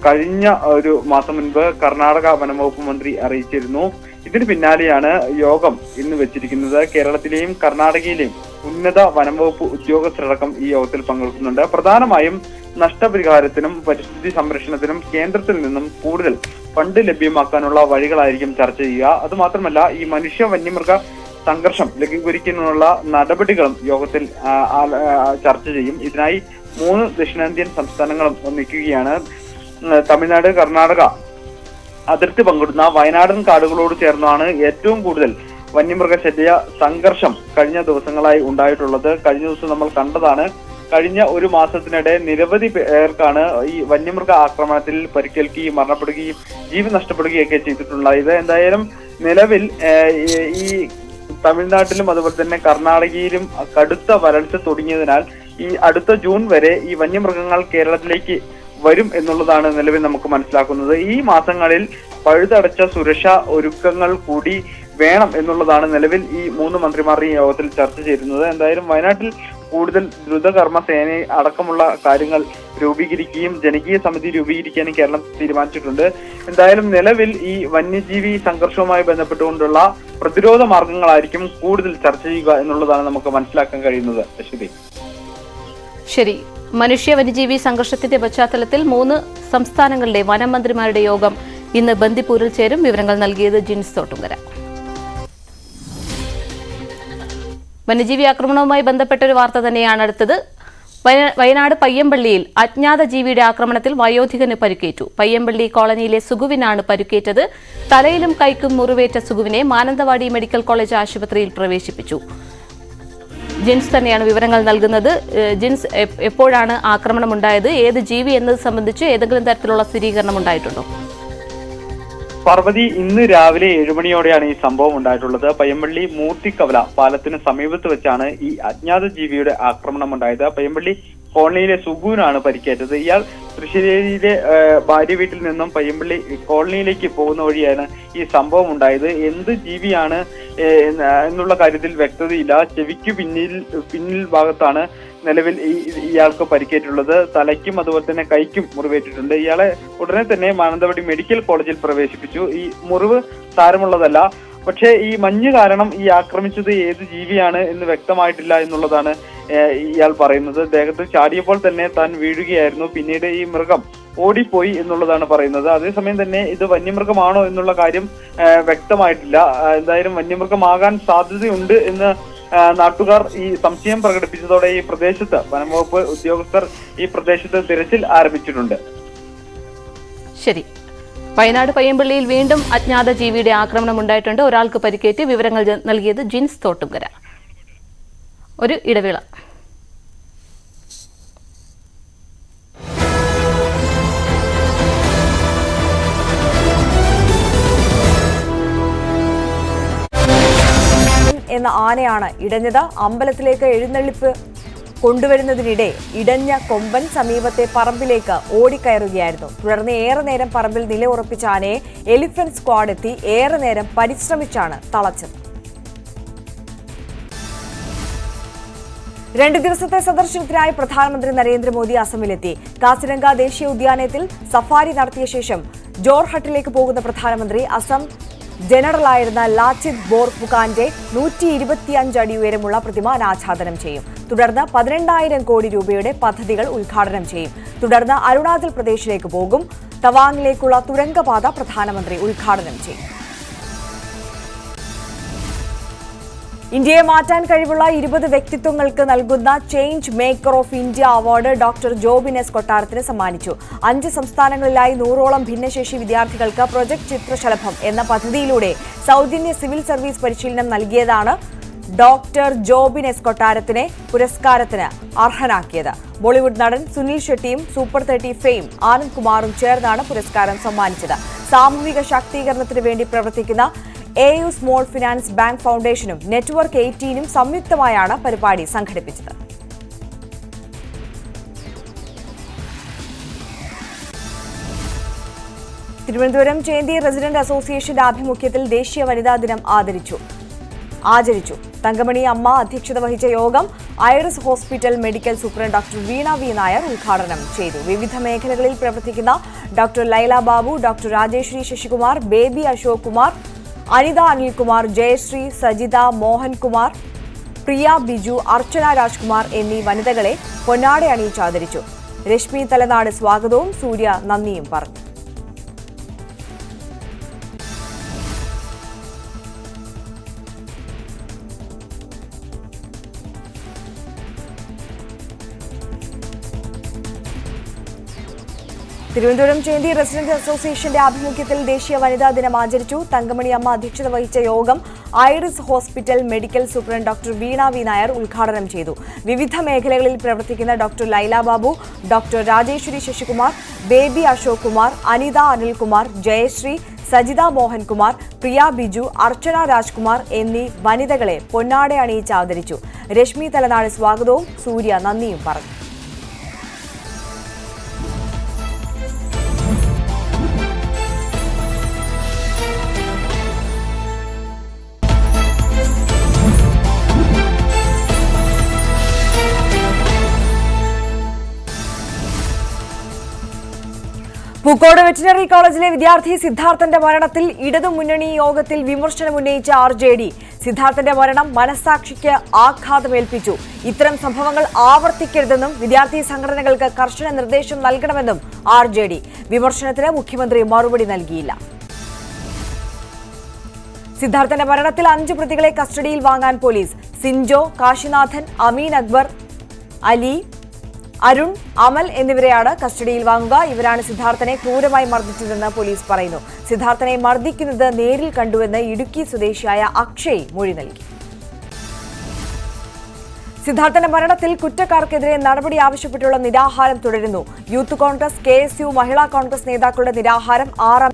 കഴിഞ്ഞ ഒരു മാസം മുൻപ് കർണാടക വനംവകുപ്പ് മന്ത്രി അറിയിച്ചിരുന്നു. ഇതിന് പിന്നാലെയാണ് യോഗം ഇന്ന് വെച്ചിരിക്കുന്നത്. കേരളത്തിലെയും കർണാടകയിലെയും ഉന്നത വനംവകുപ്പ് ഉദ്യോഗസ്ഥരടക്കം ഈ യോഗത്തിൽ പങ്കെടുക്കുന്നുണ്ട്. പ്രധാനമായും നഷ്ടപരിഹാരത്തിനും പരിസ്ഥിതി സംരക്ഷണത്തിനും കേന്ദ്രത്തിൽ നിന്നും കൂടുതൽ ഫണ്ട് ലഭ്യമാക്കാനുള്ള വഴികളായിരിക്കും ചർച്ച ചെയ്യുക. അതുമാത്രമല്ല, ഈ മനുഷ്യ വന്യമൃഗ സംഘർഷം ലഘൂകരിക്കുന്നതിനുള്ള നടപടികളും യോഗത്തിൽ ചർച്ച ചെയ്യും. ഇതിനായി 3 ദക്ഷിണേന്ത്യൻ സംസ്ഥാനങ്ങളും ഒന്നിക്കുകയാണ്. തമിഴ്നാട്, കർണാടക അതിർത്തി പങ്കിടുന്ന വയനാടൻ കാടുകളോട് ചേർന്നാണ് ഏറ്റവും കൂടുതൽ വന്യമൃഗശല്യ സംഘർഷം കഴിഞ്ഞ ദിവസങ്ങളായി ഉണ്ടായിട്ടുള്ളത്. കഴിഞ്ഞ ദിവസം നമ്മൾ കണ്ടതാണ്. കഴിഞ്ഞ ഒരു മാസത്തിനിടെ നിരവധി പേർക്കാണ് ഈ വന്യമൃഗ ആക്രമണത്തിൽ പരിക്കേൽക്കുകയും മരണപ്പെടുകയും ജീവൻ നഷ്ടപ്പെടുകയൊക്കെ ചെയ്തിട്ടുള്ളത്. എന്തായാലും നിലവിൽ ഈ തമിഴ്നാട്ടിലും അതുപോലെ തന്നെ കർണാടകയിലും കടുത്ത വരൾച്ച തുടങ്ങിയതിനാൽ ഈ അടുത്ത ജൂൺ വരെ ഈ വന്യമൃഗങ്ങൾ കേരളത്തിലേക്ക് വരും എന്നുള്ളതാണ് നിലവിൽ നമുക്ക് മനസ്സിലാക്കുന്നത്. ഈ മാസങ്ങളിൽ പഴുതടച്ച സുരക്ഷാ ഒരുക്കങ്ങൾ കൂടി വേണം എന്നുള്ളതാണ് നിലവിൽ ഈ 3 മന്ത്രിമാരുടെ യോഗത്തിൽ ചർച്ച ചെയ്യുന്നത്. എന്തായാലും വയനാട്ടിൽ കൂടുതൽ ദ്രുതകർമ്മ സേന അടക്കമുള്ള കാര്യങ്ങൾ രൂപീകരിക്കുകയും ജനകീയ സമിതി രൂപീകരിക്കാനും കേരളം തീരുമാനിച്ചിട്ടുണ്ട്. എന്തായാലും നിലവിൽ ഈ വന്യജീവി സംഘർഷവുമായി ബന്ധപ്പെട്ടുകൊണ്ടുള്ള പ്രതിരോധ മാർഗങ്ങളായിരിക്കും കൂടുതൽ ചർച്ച ചെയ്യുക എന്നുള്ളതാണ് നമുക്ക് മനസ്സിലാക്കാൻ കഴിയുന്നത്. അശ്വതി, ശരി. മനുഷ്യ വന്യജീവി സംഘർഷത്തിന്റെ പശ്ചാത്തലത്തിൽ 3 സംസ്ഥാനങ്ങളിലെ വനം മന്ത്രിമാരുടെ യോഗം ഇന്ന് ബന്ദിപ്പൂരിൽ ചേരും. വിവരങ്ങൾ നൽകിയത് ജിൻസ് തോട്ടുംകര. വന്യജീവി ആക്രമണവുമായി ബന്ധപ്പെട്ട ഒരു വാർത്ത തന്നെയാണ് അടുത്തത്. വയനാട് പയ്യമ്പള്ളിയിൽ അജ്ഞാത ജീവിയുടെ ആക്രമണത്തിൽ വയോധികന് പരിക്കേറ്റു. പയ്യമ്പള്ളി കോളനിയിലെ സുഗുവിനാണ് പരിക്കേറ്റത്. തലയിലും കൈക്കും മുറിവേറ്റ സുഗുവിനെ മാനന്തവാടി മെഡിക്കൽ കോളേജ് ആശുപത്രിയിൽ പ്രവേശിപ്പിച്ചു. ജിൻസ് തന്നെയാണ് വിവരങ്ങൾ നൽകുന്നത്. ജിൻസ്, എപ്പോഴാണ് ആക്രമണം ഉണ്ടായത്? ഏത് ജീവി എന്നത് സംബന്ധിച്ച് ഏതെങ്കിലും തരത്തിലുള്ള സ്ഥിരീകരണം ഉണ്ടായിട്ടുണ്ടോ? പാർവതി, ഇന്ന് രാവിലെ 7 മണിയോടെയാണ് ഈ സംഭവം ഉണ്ടായിട്ടുള്ളത്. പയ്യമ്പള്ളി മൂർത്തിക്കവല പാലത്തിന് സമീപത്ത് വെച്ചാണ് ഈ അജ്ഞാത ജീവിയുടെ ആക്രമണം ഉണ്ടായത്. പയ്യമ്പള്ളി കോളനിയിലെ സുഗുവിനാണ് പരിക്കേറ്റത്. ഇയാൾ തൃശ്ശേരിയിലെ ഭാര്യ വീട്ടിൽ നിന്നും പയ്യമ്പള്ളി കോളനിയിലേക്ക് പോകുന്ന വഴിയാണ് ഈ സംഭവം ഉണ്ടായത്. എന്ത് ജീവിയാണ് എന്നുള്ള കാര്യത്തിൽ വ്യക്തതയില്ല. ചെവിക്ക് പിന്നിൽ ഭാഗത്താണ് നിലവിൽ ഇയാൾക്ക് പരിക്കേറ്റുള്ളത്. തലയ്ക്കും അതുപോലെ തന്നെ കൈക്കും മുറിവേറ്റിട്ടുണ്ട്. ഇയാളെ ഉടനെ തന്നെ മാനന്തവാടി മെഡിക്കൽ കോളേജിൽ പ്രവേശിപ്പിച്ചു. ഈ മുറിവ് സാരമുള്ളതല്ല. പക്ഷേ ഈ മഞ്ഞ് കാരണം ഈ ആക്രമിച്ചത് ഏത് ജീവിയാണ് എന്ന് വ്യക്തമായിട്ടില്ല എന്നുള്ളതാണ് ഇയാൾ പറയുന്നത്. ദേഹത്ത് ചാടിയപ്പോൾ തന്നെ താൻ വീഴുകയായിരുന്നു. പിന്നീട് ഈ മൃഗം ഓടിപ്പോയി എന്നുള്ളതാണ് പറയുന്നത്. അതേസമയം തന്നെ ഇത് വന്യമൃഗമാണോ എന്നുള്ള കാര്യം വ്യക്തമായിട്ടില്ല. എന്തായാലും വന്യമൃഗമാകാൻ സാധ്യതയുണ്ട് എന്ന് നാട്ടുകാർ ഈ സംശയം പ്രകടിപ്പിച്ചതോടെ ഈ പ്രദേശത്ത് വനംവകുപ്പ് ഉദ്യോഗസ്ഥർ ഈ പ്രദേശത്ത് തിരച്ചിൽ ആരംഭിച്ചിട്ടുണ്ട്. ശരി. വയനാട് പയ്യമ്പള്ളിയിൽ വീണ്ടും അജ്ഞാത ജീവിയുടെ ആക്രമണം ഉണ്ടായിട്ടുണ്ട്. ഒരാൾക്ക് പരിക്കേറ്റ്. വിവരങ്ങൾ നൽകിയത് ജിൻസ് തോട്ടുംകര. ഒരു ഇടവേള. എന്ന ആനയാണ് ഇടഞ്ഞത്. അമ്പലത്തിലേക്ക് എഴുന്നള്ളിപ്പ് കൊണ്ടുവരുന്നതിനിടെ ഇടഞ്ഞ കൊമ്പൻ സമീപത്തെ പറമ്പിലേക്ക് ഓടിക്കയറുകയായിരുന്നു. തുടർന്ന് ഏറെ നേരം പറമ്പിൽ നിലയുറപ്പിച്ച ആനയെ എലിഫന്റ് സ്ക്വാഡ് എത്തി ഏറെ നേരം പരിശ്രമിച്ചാണ് തളച്ചത്. 2 ദിവസത്തെ സന്ദർശനത്തിനായി പ്രധാനമന്ത്രി നരേന്ദ്രമോദി അസമിലെത്തി. കാസിരംഗ ദേശീയ ഉദ്യാനത്തിൽ സഫാരി നടത്തിയ ശേഷം ജോർഹട്ടിലേക്ക് പോകുന്ന പ്രധാനമന്ത്രി അസം ജനറലായിരുന്ന ലാച്ചിത് ബോർഫുഖാന്റെ 125 അടി ഉയരമുള്ള പ്രതിമ അനാച്ഛാദനം ചെയ്യും. തുടർന്ന് 12,000 കോടി രൂപയുടെ പദ്ധതികൾ ഉദ്ഘാടനം ചെയ്യും. തുടർന്ന് അരുണാചൽ പ്രദേശിലേക്ക് പോകും. തവാങ്ങിലേക്കുള്ള തുരങ്കപാത പ്രധാനമന്ത്രി ഉദ്ഘാടനം ചെയ്യും. ഇന്ത്യയെ മാറ്റാൻ കഴിവുള്ള 20 വ്യക്തിത്വങ്ങൾക്ക് നൽകുന്ന change maker of India award doctor Jobin S കൊട്ടാരത്തിന് സമ്മാനിച്ചു. 5 സംസ്ഥാനങ്ങളിലായി 100ഓളം ഭിന്നശേഷി വിദ്യാർത്ഥികൾക്ക് പ്രൊജക്ട് ചിത്രശലഭം എന്ന പദ്ധതിയിലൂടെ സൗജന്യ സിവിൽ സർവീസ് പരിശീലനം നൽകിയതാണ് ഡോക്ടർ ജോബിൻ എസ് കൊട്ടാരത്തിനെ പുരസ്കാരത്തിന് അർഹനാക്കിയത്. ബോളിവുഡ് നടൻ സുനിൽ ഷെട്ടിയും സൂപ്പർ 30 ഫെയിം ആനന്ദ് കുമാറും ചേർന്നാണ് പുരസ്കാരം സമ്മാനിച്ചത്. സാമൂഹിക ശാക്തീകരണത്തിന് വേണ്ടി പ്രവർത്തിക്കുന്ന AU സ്മോൾ ഫിനാൻസ് ബാങ്ക് ഫൗണ്ടേഷനും നെറ്റ്വർക്ക് 18 സംയുക്തമായാണ് പരിപാടി സംഘടിപ്പിച്ചത്. തിരുവനന്തപുരം ചേന്തി റെസിഡന്റ് അസോസിയേഷന്റെ ആഭിമുഖ്യത്തിൽ ദേശീയ വനിതാ ദിനം ആചരിച്ചു. തങ്കമണി അമ്മ അധ്യക്ഷത വഹിച്ച യോഗം Iris hospital medical superintendent doctor Veena V Nair ഉദ്ഘാടനം ചെയ്തു. വിവിധ മേഖലകളിൽ പ്രവർത്തിക്കുന്ന ഡോക്ടർ ലൈല ബാബു, ഡോക്ടർ രാജേശ്വരി ശശികുമാർ, ബേബി അശോക് കുമാർ, അനിത അനിൽകുമാർ, ജയശ്രീ, സജിത മോഹൻകുമാർ, പ്രിയ ബിജു, അർച്ചന രാജ്കുമാർ എന്നീ വനിതകളെ പൊന്നാട അണിയിച്ച് ആദരിച്ചു. രശ്മി തലനാട് സ്വാഗതവും സൂര്യ നന്ദിയും പറഞ്ഞു. തിരുവനന്തപുരം ചേന്തി റെസിഡന്റ് അസോസിയേഷന്റെ ആഭിമുഖ്യത്തിൽ ദേശീയ വനിതാ ദിനം ആചരിച്ചു. തങ്കമണി അമ്മ അധ്യക്ഷത വഹിച്ച യോഗം Iris hospital medical superintendent doctor Veena V Nair ഉദ്ഘാടനം ചെയ്തു. വിവിധ മേഖലകളിൽ പ്രവർത്തിക്കുന്ന ഡോക്ടർ ലൈല ബാബു, ഡോക്ടർ രാജേശ്വരി ശശികുമാർ, ബേബി അശോക് കുമാർ, അനിത അനിൽകുമാർ, ജയശ്രീ, സജിത മോഹൻകുമാർ, പ്രിയ ബിജു, അർച്ചന രാജ്കുമാർ എന്നീ വനിതകളെ പൊന്നാട അണിയിച്ച് ആദരിച്ചു. രശ്മി തലനാട് സ്വാഗതവും സൂര്യ നന്ദിയും പറഞ്ഞു. പൂക്കോട് വെറ്റിനറി കോളേജിലെ വിദ്യാർത്ഥി സിദ്ധാർത്ഥന്റെ മരണത്തിൽ ഇടതുമുന്നണി യോഗത്തിൽ വിമർശനമുന്നയിച്ച RJD. സിദ്ധാർത്ഥന്റെ മരണം മനസ്സാക്ഷിക്ക് ആഘാതമേൽപ്പിച്ചു. ഇത്തരം സംഭവങ്ങൾ ആവർത്തിക്കരുതെന്നും വിദ്യാർത്ഥി സംഘടനകൾക്ക് കർശന നിർദ്ദേശം നൽകണമെന്നും RJD. വിമർശനത്തിന് മുഖ്യമന്ത്രി മറുപടി നൽകിയില്ല. സിദ്ധാർത്ഥന്റെ മരണത്തിൽ 5 പ്രതികളെ കസ്റ്റഡിയിൽ വാങ്ങാൻ പോലീസ്. സിൻജോ, കാശിനാഥൻ, അമീൻ അക്ബർ, അലി, അരുൺ, അമൽ എന്നിവരെയാണ് കസ്റ്റഡിയിൽ വാങ്ങുക. ഇവരാണ് സിദ്ധാർത്ഥനെ ക്രൂരമായി മർദ്ദിച്ചതെന്ന് പോലീസ് പറയുന്നു. സിദ്ധാർത്ഥനെ മർദ്ദിക്കുന്നത് നേരിൽ കണ്ടുവെന്ന് ഇടുക്കി സ്വദേശിയായ അക്ഷയ് മൊഴി നൽകി. സിദ്ധാർത്ഥന്റെ മരണത്തിൽ കുറ്റക്കാർക്കെതിരെ നടപടി ആവശ്യപ്പെട്ടുള്ള നിരാഹാരം തുടരുന്നു. യൂത്ത് കോൺഗ്രസ്, KSU, മഹിളാ കോൺഗ്രസ് നേതാക്കളുടെ നിരാഹാരം 6-ാം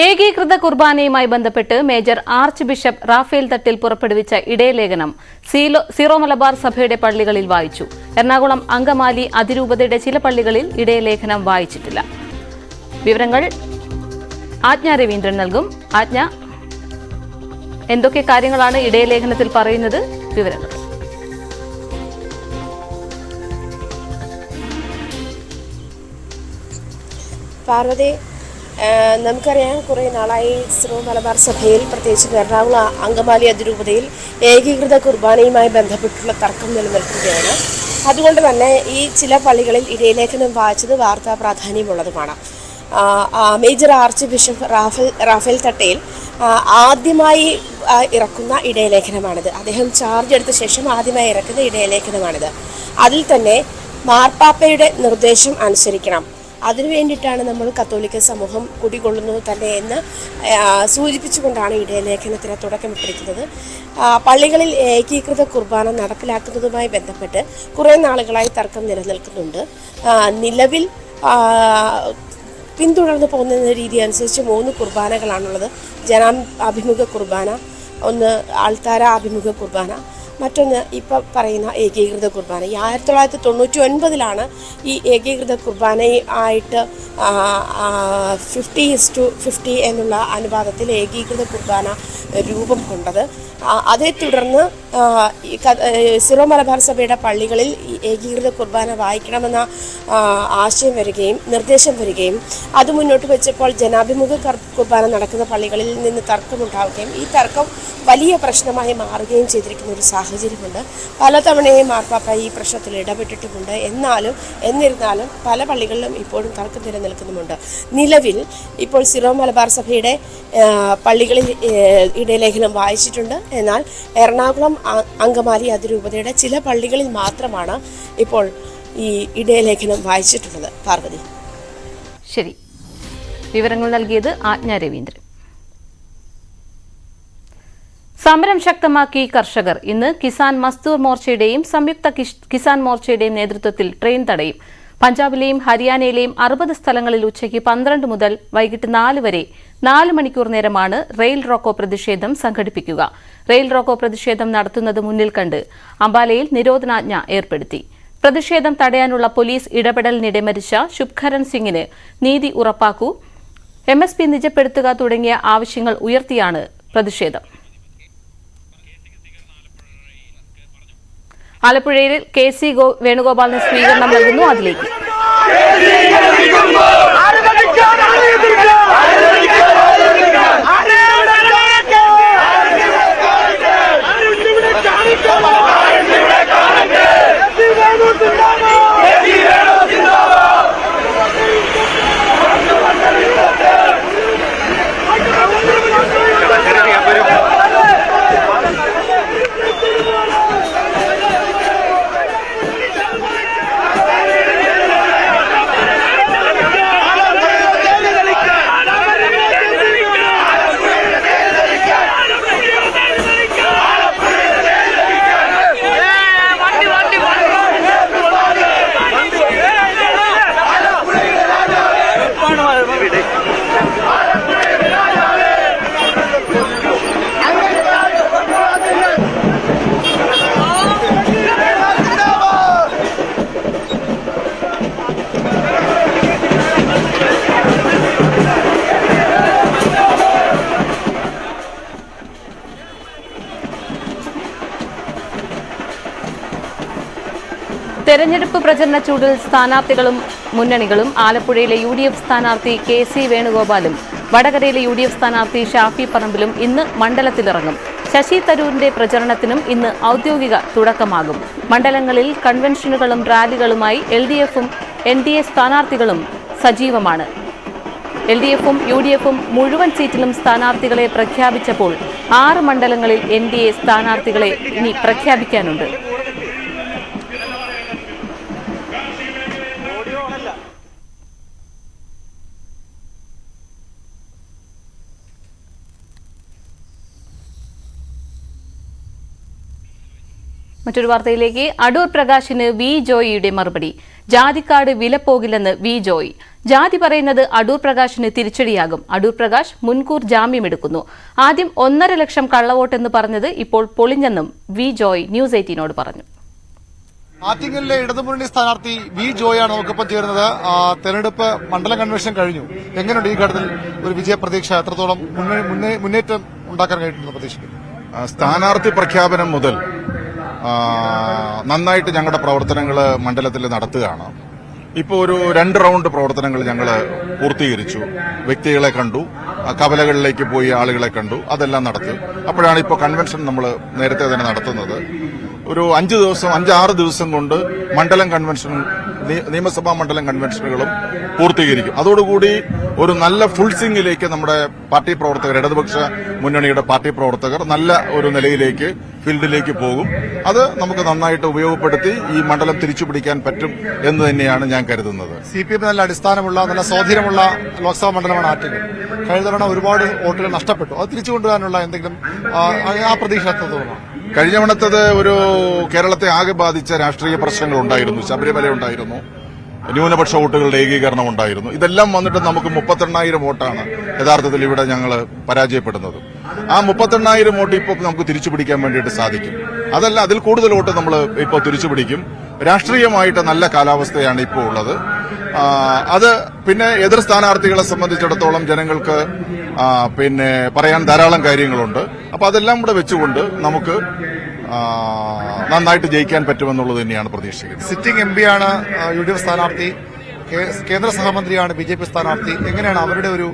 ഏകീകൃത കുർബാനയുമായി ബന്ധപ്പെട്ട് major archbishop Raphael Thattil പുറപ്പെടുവിച്ച ഇടയലേഖനം സീറോ മലബാർ സഭയുടെ പള്ളികളിൽ വായിച്ചു. എറണാകുളം അങ്കമാലി അതിരൂപതയുടെ ചില പള്ളികളിൽ ഇടയലേഖനം വായിച്ചിട്ടില്ല. വിവരങ്ങൾ ആജ്ഞ രവീന്ദ്രൻ നൽകും. ആജ്ഞ, എന്തൊക്കെ കാര്യങ്ങളാണ് ഇടയലേഖനത്തിൽ പറയുന്നത്? വിവരങ്ങൾ. പാർവതി, നമുക്കറിയാം കുറേ നാളായി സീറോ മലബാർ സഭയിൽ, പ്രത്യേകിച്ച് എറണാകുളം അങ്കമാലി അതിരൂപതയിൽ ഏകീകൃത കുർബാനയുമായി ബന്ധപ്പെട്ടുള്ള തർക്കം നിലനിൽക്കുകയാണ്. അതുകൊണ്ട് തന്നെ ഈ ചില പള്ളികളിൽ ഇടയലേഖനം വായിച്ചത് വാർത്താ പ്രാധാന്യമുള്ളതുമാണ്. Major archbishop Raphael Thattil ആദ്യമായി ഇറക്കുന്ന ഇടയലേഖനമാണിത്. അദ്ദേഹം ചാർജ് എടുത്ത ശേഷം ആദ്യമായി ഇറക്കുന്ന ഇടയലേഖനമാണിത്. അതിൽ തന്നെ മാർപ്പാപ്പയുടെ നിർദ്ദേശം അനുസരിക്കണം, അതിനു വേണ്ടിയിട്ടാണ് നമ്മൾ കത്തോലിക്ക സമൂഹം കുടികൊള്ളുന്നത് തന്നെ എന്ന് സൂചിപ്പിച്ചുകൊണ്ടാണ് ഇടയലേഖനത്തിന് തുടക്കമിട്ടിരിക്കുന്നത്. പള്ളികളിൽ ഏകീകൃത കുർബാന നടപ്പിലാക്കുന്നതുമായി ബന്ധപ്പെട്ട് കുറേ നാളുകളായി തർക്കം നിലനിൽക്കുന്നുണ്ട്. നിലവിൽ പിന്തുടർന്ന് പോകുന്ന രീതി അനുസരിച്ച് 3 കുർബാനകളാണുള്ളത്. ജനാഭിമുഖ കുർബാന, ഒന്ന് ആൾത്താര അഭിമുഖ കുർബാന, മറ്റൊന്ന് ഇപ്പം പറയുന്ന ഏകീകൃത കുർബാന. 1999 ഈ ഏകീകൃത കുർബാനയായിട്ട് 50:50 എന്നുള്ള അനുപാതത്തിൽ ഏകീകൃത കുർബാന രൂപം കൊണ്ടത്. അതേ തുടർന്ന് സീറോ മലബാർ സഭയുടെ പള്ളികളിൽ ഏകീകൃത കുർബാന വായിക്കണമെന്ന ആശയം വരികയും നിർദ്ദേശം വരികയും അത് മുന്നോട്ട് വെച്ചപ്പോൾ ജനാഭിമുഖ കുർബാന നടക്കുന്ന പള്ളികളിൽ നിന്ന് തർക്കമുണ്ടാവുകയും ഈ തർക്കം വലിയ പ്രശ്നമായി മാറുകയും ചെയ്തിരിക്കുന്ന ഒരു സാഹചര്യമുണ്ട്. പലതവണയും മാർപ്പാപ്പ ഈ പ്രശ്നത്തിൽ ഇടപെട്ടിട്ടുമുണ്ട്. എന്നിരുന്നാലും പല പള്ളികളിലും ഇപ്പോഴും തർക്കം നിലനിൽക്കുന്നുമുണ്ട്. നിലവിൽ ഇപ്പോൾ സീറോ മലബാർ സഭയുടെ പള്ളികളിൽ ഇടയലേഖനം വായിച്ചിട്ടുണ്ട്. എന്നാൽ എറണാകുളം അങ്കമാലി അതിരൂപതയുടെ ചില പള്ളികളിൽ മാത്രമാണ് ഇപ്പോൾ ഈ ഇടയലേഖനം വായിച്ചിട്ടുള്ളത്. പാർവതി, ശരി. വിവരങ്ങൾ നൽകിയത് ആജ്ഞ രവീന്ദ്രൻ. സമരം ശക്തമാക്കി കർഷകർ. ഇന്ന് കിസാൻ മസ്ദൂർ മോർച്ചയുടെയും സംയുക്ത കിസാൻ മോർച്ചയുടെയും നേതൃത്വത്തിൽ ട്രെയിൻ തടയും. പഞ്ചാബിലെയും ഹരിയാനയിലെയും 60 സ്ഥലങ്ങളിൽ ഉച്ചയ്ക്ക് 12 മുതൽ വൈകിട്ട് 4 വരെ 4 മണിക്കൂർ നേരമാണ് റെയിൽ റോക്കോ പ്രതിഷേധം സംഘടിപ്പിക്കുക. റെയിൽ റോക്കോ പ്രതിഷേധം നടത്തുന്നത് മുന്നിൽ കണ്ട് അംബാലയിൽ നിരോധനാജ്ഞ ഏർപ്പെടുത്തി. പ്രതിഷേധം തടയാനുള്ള പോലീസ് ഇടപെടലിനിടെ മരിച്ച ശുഭ്കരൺ സിംഗിന് നീതി ഉറപ്പാക്കൂ, MSP നിജപ്പെടുത്തുക തുടങ്ങിയ ആവശ്യങ്ങൾ ഉയർത്തിയാണ് പ്രതിഷേധം. ആലപ്പുഴയിൽ KC വേണുഗോപാലിന് സ്വീകരണം നൽകുന്നു. അതിലേക്ക് തെരഞ്ഞെടുപ്പ് പ്രചരണ ചൂടിൽ സ്ഥാനാർത്ഥികളും മുന്നണികളും. ആലപ്പുഴയിലെ UDF സ്ഥാനാർത്ഥി KC വേണുഗോപാലും വടകരയിലെ UDF സ്ഥാനാർത്ഥി ഷാഫി പറമ്പിലും ഇന്ന് മണ്ഡലത്തിലിറങ്ങും. ശശി തരൂരിന്റെ പ്രചരണത്തിനും ഇന്ന് ഔദ്യോഗിക തുടക്കമാകും. മണ്ഡലങ്ങളിൽ കൺവെൻഷനുകളും റാലികളുമായി LDF-ഉം NDA സ്ഥാനാർത്ഥികളും സജീവമാണ്. LDF-ഉം UDF-ഉം മുഴുവൻ സീറ്റിലും സ്ഥാനാർത്ഥികളെ പ്രഖ്യാപിച്ചപ്പോൾ 6 മണ്ഡലങ്ങളിൽ NDA സ്ഥാനാർത്ഥികളെ ഇനി പ്രഖ്യാപിക്കാനുണ്ട്. മറ്റൊരു വാർത്തയിലേക്ക്. അടൂർ പ്രകാശിന് വി ജോയിയുടെ മറുപടി. ജാതിക്കാട് വിലപ്പോകില്ലെന്ന് വി ജോയി. ജാതി പറയുന്നത് അടൂർ പ്രകാശിന് തിരിച്ചടിയാകും. അടൂർ പ്രകാശ് മുൻകൂർ ജാമ്യമെടുക്കുന്നു. ആദ്യം 1.5 ലക്ഷം കള്ളവോട്ടെന്ന് പറഞ്ഞത് ഇപ്പോൾ പൊളിഞ്ഞെന്നും വി ജോയ് ന്യൂസ് 18നോട് പറഞ്ഞു. ആറ്റിങ്ങലിലെ ഇടതുമുന്നണി സ്ഥാനാർത്ഥി വി ജോയാണ് നമുക്കിപ്പം ചേരുന്നത്. തെരഞ്ഞെടുപ്പ് മണ്ഡലം കൺവെൻഷൻ കഴിഞ്ഞു. എങ്ങനെയുണ്ട് ഈ ഘട്ടത്തിൽ ഒരു വിജയ പ്രതീക്ഷ? എത്രത്തോളം മുന്നേറ്റം ഉണ്ടാക്കാൻ കഴിഞ്ഞിട്ടുണ്ട് പ്രതീക്ഷിക്കുന്നു? സ്ഥാനാർത്ഥി പ്രഖ്യാപനം മുതൽ നന്നായിട്ട് ഞങ്ങളുടെ പ്രവർത്തനങ്ങൾ മണ്ഡലത്തിൽ നടത്തുകയാണ്. ഇപ്പോൾ ഒരു 2 റൗണ്ട് പ്രവർത്തനങ്ങൾ ഞങ്ങൾ പൂർത്തീകരിച്ചു. വ്യക്തികളെ കണ്ടു, കവലകളിലേക്ക് പോയി ആളുകളെ കണ്ടു, അതെല്ലാം നടത്തും. അപ്പോഴാണ് ഇപ്പോൾ കൺവെൻഷൻ നമ്മൾ നേരത്തെ തന്നെ നടത്തുന്നത്. ഒരു 5-6 ദിവസം കൊണ്ട് മണ്ഡലം കൺവെൻഷൻ, നിയമസഭാ മണ്ഡലം കൺവെൻഷനുകളും പൂർത്തീകരിക്കും. അതോടുകൂടി ഒരു നല്ല ഫുൾ സ്വിംഗിലേക്ക് നമ്മുടെ പാർട്ടി പ്രവർത്തകർ, ഇടതുപക്ഷ മുന്നണിയുടെ പാർട്ടി പ്രവർത്തകർ നല്ല ഒരു നിലയിലേക്ക് ഫീൽഡിലേക്ക് പോകും. അത് നമുക്ക് നന്നായിട്ട് ഉപയോഗപ്പെടുത്തി ഈ മണ്ഡലം തിരിച്ചുപിടിക്കാൻ പറ്റും എന്ന് തന്നെയാണ് ഞാൻ കരുതുന്നത്. CPM നല്ല അടിസ്ഥാനമുള്ള, നല്ല സ്വാധീനമുള്ള ലോക്സഭാ മണ്ഡലമാണ് ആറ്റിങ്ങൽ. കഴിഞ്ഞ തവണ ഒരുപാട് വോട്ടുകൾ നഷ്ടപ്പെട്ടു. അത് തിരിച്ചു കൊണ്ടുവരാനുള്ള എന്തെങ്കിലും ആ പ്രതീക്ഷ എത്രത്തോളമാണ്? കഴിഞ്ഞ തവണത്തത് ഒരു കേരളത്തെ ആകെ ബാധിച്ച രാഷ്ട്രീയ പ്രശ്നങ്ങൾ ഉണ്ടായിരുന്നു. ശബരിമല ഉണ്ടായിരുന്നു, ന്യൂനപക്ഷ വോട്ടുകളുടെ ഏകീകരണം ഉണ്ടായിരുന്നു. ഇതെല്ലാം വന്നിട്ട് നമുക്ക് 38,000 വോട്ടാണ് യഥാർത്ഥത്തിൽ ഇവിടെ ഞങ്ങൾ പരാജയപ്പെടുന്നത്. ആ 38,000 വോട്ട് ഇപ്പോൾ നമുക്ക് തിരിച്ചുപിടിക്കാൻ വേണ്ടിയിട്ട് സാധിക്കും. അതല്ല, അതിൽ കൂടുതൽ വോട്ട് നമ്മൾ ഇപ്പോൾ തിരിച്ചുപിടിക്കും. രാഷ്ട്രീയമായിട്ട് നല്ല കാലാവസ്ഥയാണ് ഇപ്പോൾ ഉള്ളത്. അത് പിന്നെ എതിർ സ്ഥാനാർത്ഥികളെ സംബന്ധിച്ചിടത്തോളം ജനങ്ങൾക്ക് പിന്നെ പറയാൻ ധാരാളം കാര്യങ്ങളുണ്ട്. അപ്പൊ അതെല്ലാം കൂടെ വെച്ചുകൊണ്ട് നമുക്ക് നന്നായിട്ട് ജയിക്കാൻ പറ്റുമെന്നുള്ളത് തന്നെയാണ് പ്രതീക്ഷിക്കുന്നത്. സിറ്റിംഗ് MP ആണ് UDF സ്ഥാനാർത്ഥി, കേന്ദ്ര സഹമന്ത്രിയാണ് BJP സ്ഥാനാർത്ഥി. എങ്ങനെയാണ് അവരുടെ ഒരു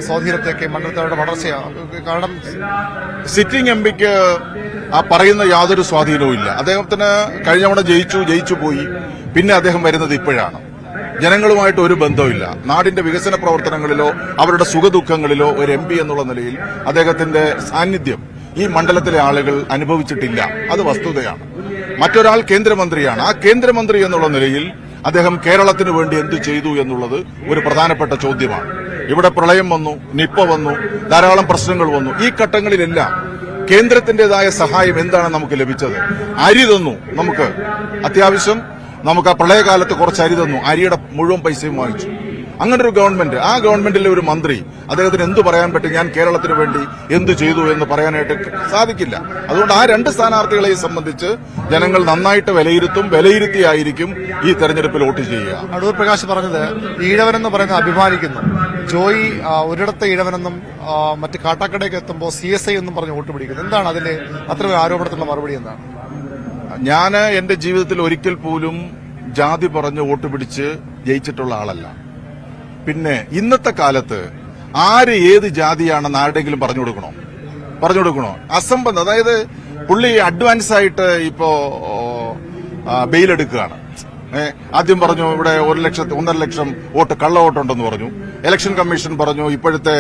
സ്വാധീനത്തേക്ക് മണ്ഡലത്തിലുള്ള വളർച്ചയാണ്? കാരണം സിറ്റിംഗ് MPക്ക് ആ പറയുന്ന യാതൊരു സ്വാധീനവും ഇല്ല. അദ്ദേഹത്തിന് കഴിഞ്ഞ തവണ ജയിച്ചു പോയി. പിന്നെ അദ്ദേഹം വരുന്നത് ഇപ്പോഴാണ്. ജനങ്ങളുമായിട്ട് ഒരു ബന്ധമില്ല. നാടിന്റെ വികസന പ്രവർത്തനങ്ങളിലോ അവരുടെ സുഖദുഃഖങ്ങളിലോ ഒരു MP എന്നുള്ള നിലയിൽ അദ്ദേഹത്തിന്റെ സാന്നിധ്യം ഈ മണ്ഡലത്തിലെ ആളുകൾ അനുഭവിച്ചിട്ടില്ല. അത് വസ്തുതയാണ്. മറ്റൊരാൾ കേന്ദ്രമന്ത്രിയാണ്. ആ കേന്ദ്രമന്ത്രി എന്നുള്ള നിലയിൽ അദ്ദേഹം കേരളത്തിന് വേണ്ടി എന്ത് ചെയ്തു എന്നുള്ളത് ഒരു പ്രധാനപ്പെട്ട ചോദ്യമാണ്. ഇവിടെ പ്രളയം വന്നു, നിപ്പ വന്നു, ധാരാളം പ്രശ്നങ്ങൾ വന്നു. ഈ ഘട്ടങ്ങളിലെല്ലാം കേന്ദ്രത്തിന്റേതായ സഹായം എന്താണ് നമുക്ക് ലഭിച്ചത്? അരി തന്നു. നമുക്ക് അത്യാവശ്യം നമുക്ക് ആ പ്രളയകാലത്ത് കുറച്ച് അരി തന്നു. അരിയുടെ മുഴുവൻ പൈസയും വാങ്ങിച്ചു. അങ്ങനെ ഒരു ഗവൺമെന്റ്, ആ ഗവൺമെന്റിലെ ഒരു മന്ത്രി, അദ്ദേഹത്തിന് എന്തു പറയാൻ പറ്റും? ഞാൻ കേരളത്തിന് വേണ്ടി എന്തു ചെയ്തു എന്ന് പറയാനായിട്ട് സാധിക്കില്ല. അതുകൊണ്ട് ആ 2 സ്ഥാനാർത്ഥികളെയും സംബന്ധിച്ച് ജനങ്ങൾ നന്നായിട്ട് വിലയിരുത്തിയായിരിക്കും ഈ തെരഞ്ഞെടുപ്പിൽ വോട്ട് ചെയ്യുക. അടൂർ പ്രകാശ് പറഞ്ഞത് ഈഴവനെന്ന് പറയുന്നത് അഭിമാനിക്കുന്നു. ജോയി ഒരിടത്തെ ഈഴവനെന്നും മറ്റ് കാട്ടാക്കടയ്ക്ക് എത്തുമ്പോൾ CSI എന്നും പറഞ്ഞ് വോട്ട് പിടിക്കുന്നു. എന്താണ് അതിലെ അത്ര ആരോപണത്തിനുള്ള മറുപടി? എന്താണ്? ഞാൻ എന്റെ ജീവിതത്തിൽ ഒരിക്കൽ പോലും ജാതി പറഞ്ഞ് വോട്ട് പിടിച്ച് ജയിച്ചിട്ടുള്ള ആളല്ല. പിന്നെ ഇന്നത്തെ കാലത്ത് ആര് ഏത് ജാതിയാണെന്ന് ആരുടെങ്കിലും പറഞ്ഞു കൊടുക്കണോ? അസംബന്ധം. അതായത് പുള്ളി അഡ്വാൻസ് ആയിട്ട് ഇപ്പോ ബെയിലെടുക്കുകയാണ്. ആദ്യം പറഞ്ഞു ഇവിടെ 1.5 ലക്ഷം വോട്ട് കള്ള വോട്ടുണ്ടെന്ന് പറഞ്ഞു. ഇലക്ഷൻ കമ്മീഷൻ പറഞ്ഞു ഇപ്പോഴത്തെ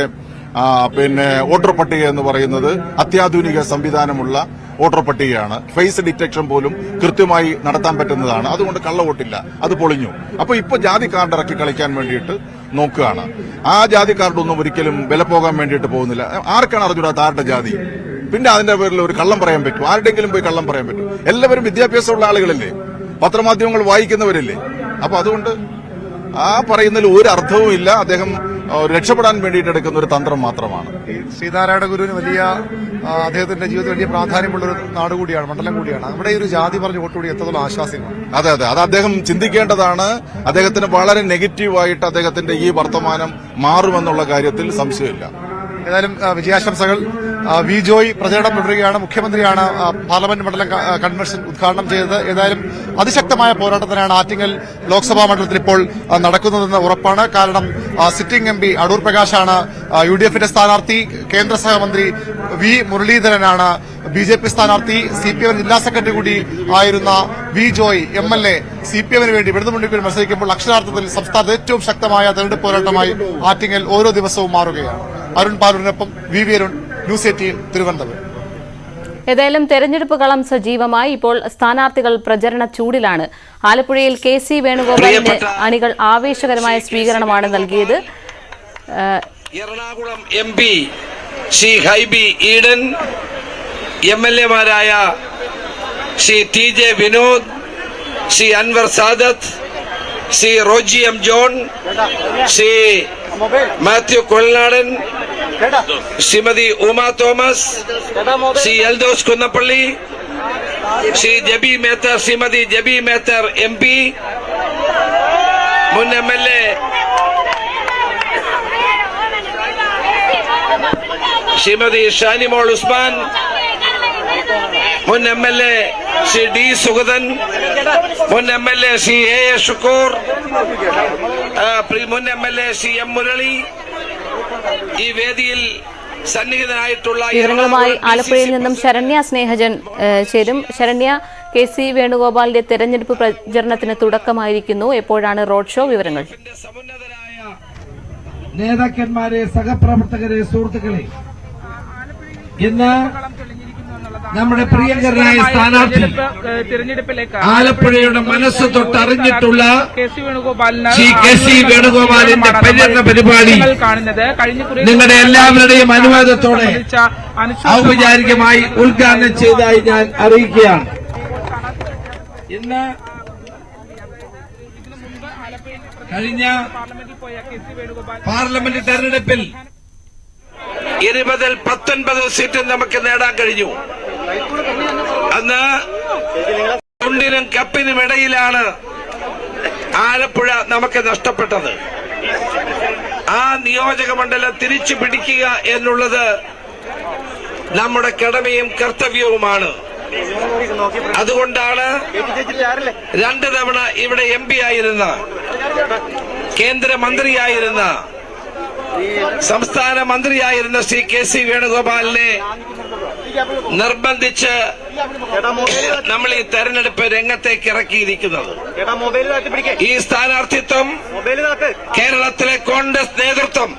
പിന്നെ വോട്ടർ പട്ടിക എന്ന് പറയുന്നത് അത്യാധുനിക സംവിധാനമുള്ള വോട്ടർ പട്ടികയാണ്. ഫേസ് ഡിറ്റക്ഷൻ പോലും കൃത്യമായി നടത്താൻ പറ്റുന്നതാണ്. അതുകൊണ്ട് കള്ളവോട്ടില്ല, അത് പൊളിഞ്ഞു. അപ്പൊ ഇപ്പൊ ജാതി കാർഡ് ഇറക്കി കളിക്കാൻ വേണ്ടിയിട്ട് നോക്കുകയാണ്. ആ ജാതി കാർഡൊന്നും ഒരിക്കലും വില പോകാൻ വേണ്ടിയിട്ട് പോകുന്നില്ല. ആർക്കാണ് അറിഞ്ഞൂടാത്ത ആരുടെ ജാതി? പിന്നെ അതിന്റെ പേരിൽ ഒരു കള്ളം പറയാൻ പറ്റും? ആരുടെങ്കിലും പോയി കള്ളം പറയാൻ പറ്റും? എല്ലാവരും വിദ്യാഭ്യാസമുള്ള ആളുകളല്ലേ, പത്രമാധ്യമങ്ങൾ വായിക്കുന്നവരല്ലേ. അപ്പൊ അതുകൊണ്ട് ആ പറയുന്നതിൽ ഒരു അർത്ഥവും ഇല്ല. അദ്ദേഹം രക്ഷപ്പെടാൻ വേണ്ടിയിട്ട് എടുക്കുന്ന ഒരു തന്ത്രം മാത്രമാണ്. ശ്രീനാരായണ ഗുരുവിന് വലിയ അദ്ദേഹത്തിന്റെ ജീവിതത്തിൽ വലിയ പ്രാധാന്യമുള്ള ഒരു നാട് കൂടിയാണ്, മണ്ഡലം കൂടിയാണ്. അവിടെ ഒരു ജാതി പറഞ്ഞ് വോട്ടുകൂടി എത്രത്തോളം ആശ്വാസമാണ്? അതെ, അത് അദ്ദേഹം ചിന്തിക്കേണ്ടതാണ്. അദ്ദേഹത്തിന് വളരെ നെഗറ്റീവായിട്ട് അദ്ദേഹത്തിന്റെ ഈ വർത്തമാനം മാറുമെന്നുള്ള കാര്യത്തിൽ സംശയമില്ല. ഏതായാലും വിജയാശംസകൾ. വി ജോയ് പ്രചരണം തുടരുകയാണ്. മുഖ്യമന്ത്രിയാണ് പാർലമെന്റ് മണ്ഡലം കൺവെൻഷൻ ഉദ്ഘാടനം ചെയ്തത്. ഏതായാലും അതിശക്തമായ പോരാട്ടത്തിനാണ് ആറ്റിങ്ങൽ ലോക്സഭാ മണ്ഡലത്തിൽ ഇപ്പോൾ നടക്കുന്നതെന്ന് ഉറപ്പാണ്. കാരണം സിറ്റിംഗ് MP അടൂർ പ്രകാശാണ് UDFന്റെ സ്ഥാനാർത്ഥി. കേന്ദ്ര സഹമന്ത്രി വി മുരളീധരനാണ് BJP സ്ഥാനാർത്ഥി. CPM ജില്ലാ സെക്രട്ടറി കൂടി ആയിരുന്ന വി ജോയ് MLA CPM വേണ്ടി ഇടതുമുന്നണിക്ക് വേണ്ടി മത്സരിക്കുമ്പോൾ അക്ഷരാർത്ഥത്തിൽ സംസ്ഥാനത്ത് ഏറ്റവും ശക്തമായ തെരഞ്ഞെടുപ്പ് പോരാട്ടമായി ആറ്റിങ്ങൽ ഓരോ ദിവസവും മാറുകയാണ്. അരുൺ പാലൂരിനൊപ്പം VV അരുൺ, ന്യൂസ് 18 തിരുവനന്തപുരം. ഏതായാലും തെരഞ്ഞെടുപ്പ് കളം സജീവമായി. ഇപ്പോൾ സ്ഥാനാർത്ഥികൾ പ്രചരണ ചൂടിലാണ്. ആലപ്പുഴയിൽ KC വേണുഗോപാലിന് അണികൾ ആവേശകരമായ സ്വീകരണമാണ് നൽകിയത്. എറണാകുളം MP ശ്രീ ഹൈബി ഈഡൻ, MLA മാരായ Shri TJ Vinod, Shri Anwar Sadath, Shri Roji M John, Shri Mathew Kolanadan, Shrimati Uma Thomas, Shri Eldhose Kunnappilly, Shri Jebi Mather, Shrimati Jebi Mather MP, മുൻ MLA ശ്രീമതി ഷാനിമോൾ ഉസ്മാൻ, മുൻ MLA ശ്രീ D സുഗതൻ, മുൻ MLA ശ്രീ A ഷുക്കൂർ, മുൻ MLA ശ്രീ M മുരളി, ഈ വേദിയിൽ സന്നിഹിതനായിട്ടുള്ള വിവരങ്ങളുമായി ആലപ്പുഴയിൽ നിന്നും ശരണ്യ സ്നേഹജൻ ചേരും. ശരണ്യ, KC വേണുഗോപാലിന്റെ തെരഞ്ഞെടുപ്പ് പ്രചരണത്തിന് തുടക്കമായിരിക്കുന്നു. എപ്പോഴാണ് റോഡ് ഷോ? വിവരങ്ങൾ. നേതാക്കന്മാരെ, സഹപ്രവർത്തകരെ, സുഹൃത്തുക്കളെ, ഇന്ന് നമ്മുടെ പ്രിയങ്കരനായ സ്ഥാനാർത്ഥി ആലപ്പുഴയുടെ മനസ്സ് തൊട്ടറിഞ്ഞിട്ടുള്ള ശ്രീ KC വേണുഗോപാലിന്റെ പര്യടന പരിപാടി നിങ്ങളുടെ എല്ലാവരുടെയും അനുവാദത്തോടെ ഔപചാരികമായി ഉദ്ഘാടനം ചെയ്തതായി ഞാൻ അറിയിക്കുകയാണ്. ഇന്ന് കഴിഞ്ഞ പാർലമെന്റ് തെരഞ്ഞെടുപ്പിൽ 20-ൽ 19 സീറ്റ് നമുക്ക് നേടാൻ കഴിഞ്ഞു. അന്ന് തുണ്ടിനും കപ്പിനും ഇടയിലാണ് ആലപ്പുഴ നമുക്ക് നഷ്ടപ്പെട്ടത്. ആ നിയോജക മണ്ഡലം തിരിച്ചു പിടിക്കുക എന്നുള്ളത് നമ്മുടെ കടമയും കർത്തവ്യവുമാണ്. അതുകൊണ്ടാണ് 2 തവണ ഇവിടെ MP ആയിരുന്ന, കേന്ദ്രമന്ത്രിയായിരുന്ന, സംസ്ഥാന മന്ത്രിയായിരുന്ന ശ്രീ KC വേണുഗോപാലിനെ നിർബന്ധിച്ച് നമ്മൾ ഈ തെരഞ്ഞെടുപ്പ് രംഗത്തേക്ക് ഇറക്കിയിരിക്കുന്നത്. ഈ സ്ഥാനാർത്ഥിത്വം കേരളത്തിലെ കോൺഗ്രസ് നേതൃത്വം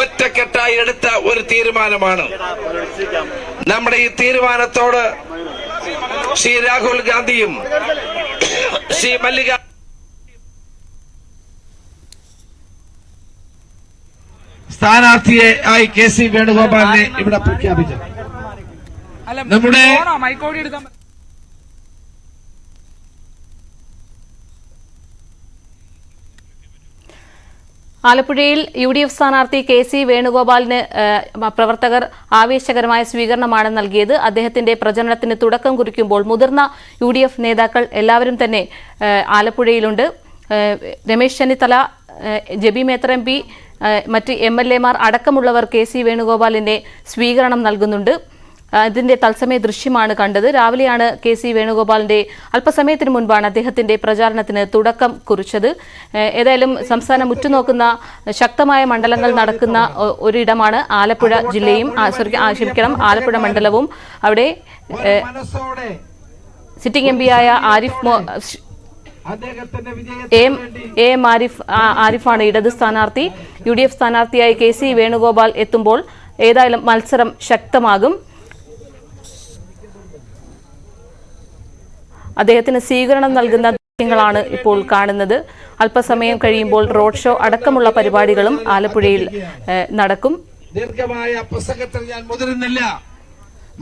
ഒറ്റക്കെട്ടായി എടുത്ത ഒരു തീരുമാനമാണ്. നമ്മുടെ ഈ തീരുമാനത്തോട് ശ്രീ രാഹുൽ ഗാന്ധിയും ശ്രീ മല്ലിക സ്ഥാനാർത്ഥിയെ ആയി KC വേണുഗോപാലിനെ ഇവിടെ പ്രഖ്യാപിച്ചു. നമ്മുടെ ആലപ്പുഴയിൽ UDF സ്ഥാനാർത്ഥി KC വേണുഗോപാലിന് പ്രവർത്തകർ ആവേശകരമായ സ്വീകരണമാണ് നൽകിയത്. അദ്ദേഹത്തിന്റെ പ്രചരണത്തിന് തുടക്കം കുറിക്കുമ്പോൾ മുതിർന്ന UDF നേതാക്കൾ എല്ലാവരും തന്നെ ആലപ്പുഴയിലുണ്ട്. രമേശ് ചെന്നിത്തല, ജബി മേത്തർ MP, മറ്റ് MLA മാർ അടക്കമുള്ളവർ KC വേണുഗോപാലിന്റെ സ്വീകരണം നൽകുന്നുണ്ട്. ഇതിന്റെ തത്സമയ ദൃശ്യമാണ് കണ്ടത്. രാവിലെയാണ് KC വേണുഗോപാലിന്റെ അല്പസമയത്തിന് മുൻപാണ് അദ്ദേഹത്തിന്റെ പ്രചാരണത്തിന് തുടക്കം കുറിച്ചത്. ഏതായാലും സംസ്ഥാനം ഉറ്റുനോക്കുന്ന ശക്തമായ മണ്ഡലങ്ങൾ നടക്കുന്ന ഒരിടമാണ് ആലപ്പുഴ ജില്ലയും, ആലപ്പുഴ മണ്ഡലവും. അവിടെ സിറ്റിംഗ് MP ആയ ആരിഫാണ് ഇടത് സ്ഥാനാർത്ഥി. UDF സ്ഥാനാർത്ഥിയായി KC വേണുഗോപാൽ എത്തുമ്പോൾ ഏതായാലും മത്സരം ശക്തമാകും. അദ്ദേഹത്തിന് സ്വീകരണം നൽകുന്ന ദൃശ്യങ്ങളാണ് ഇപ്പോൾ കാണുന്നത്. അല്പസമയം കഴിയുമ്പോൾ റോഡ് ഷോ അടക്കമുള്ള പരിപാടികളും ആലപ്പുഴയിൽ നടക്കും. ദീർഘമായ പ്രസംഗത്തിൽ ഞാൻ മുതിരുന്നില്ല.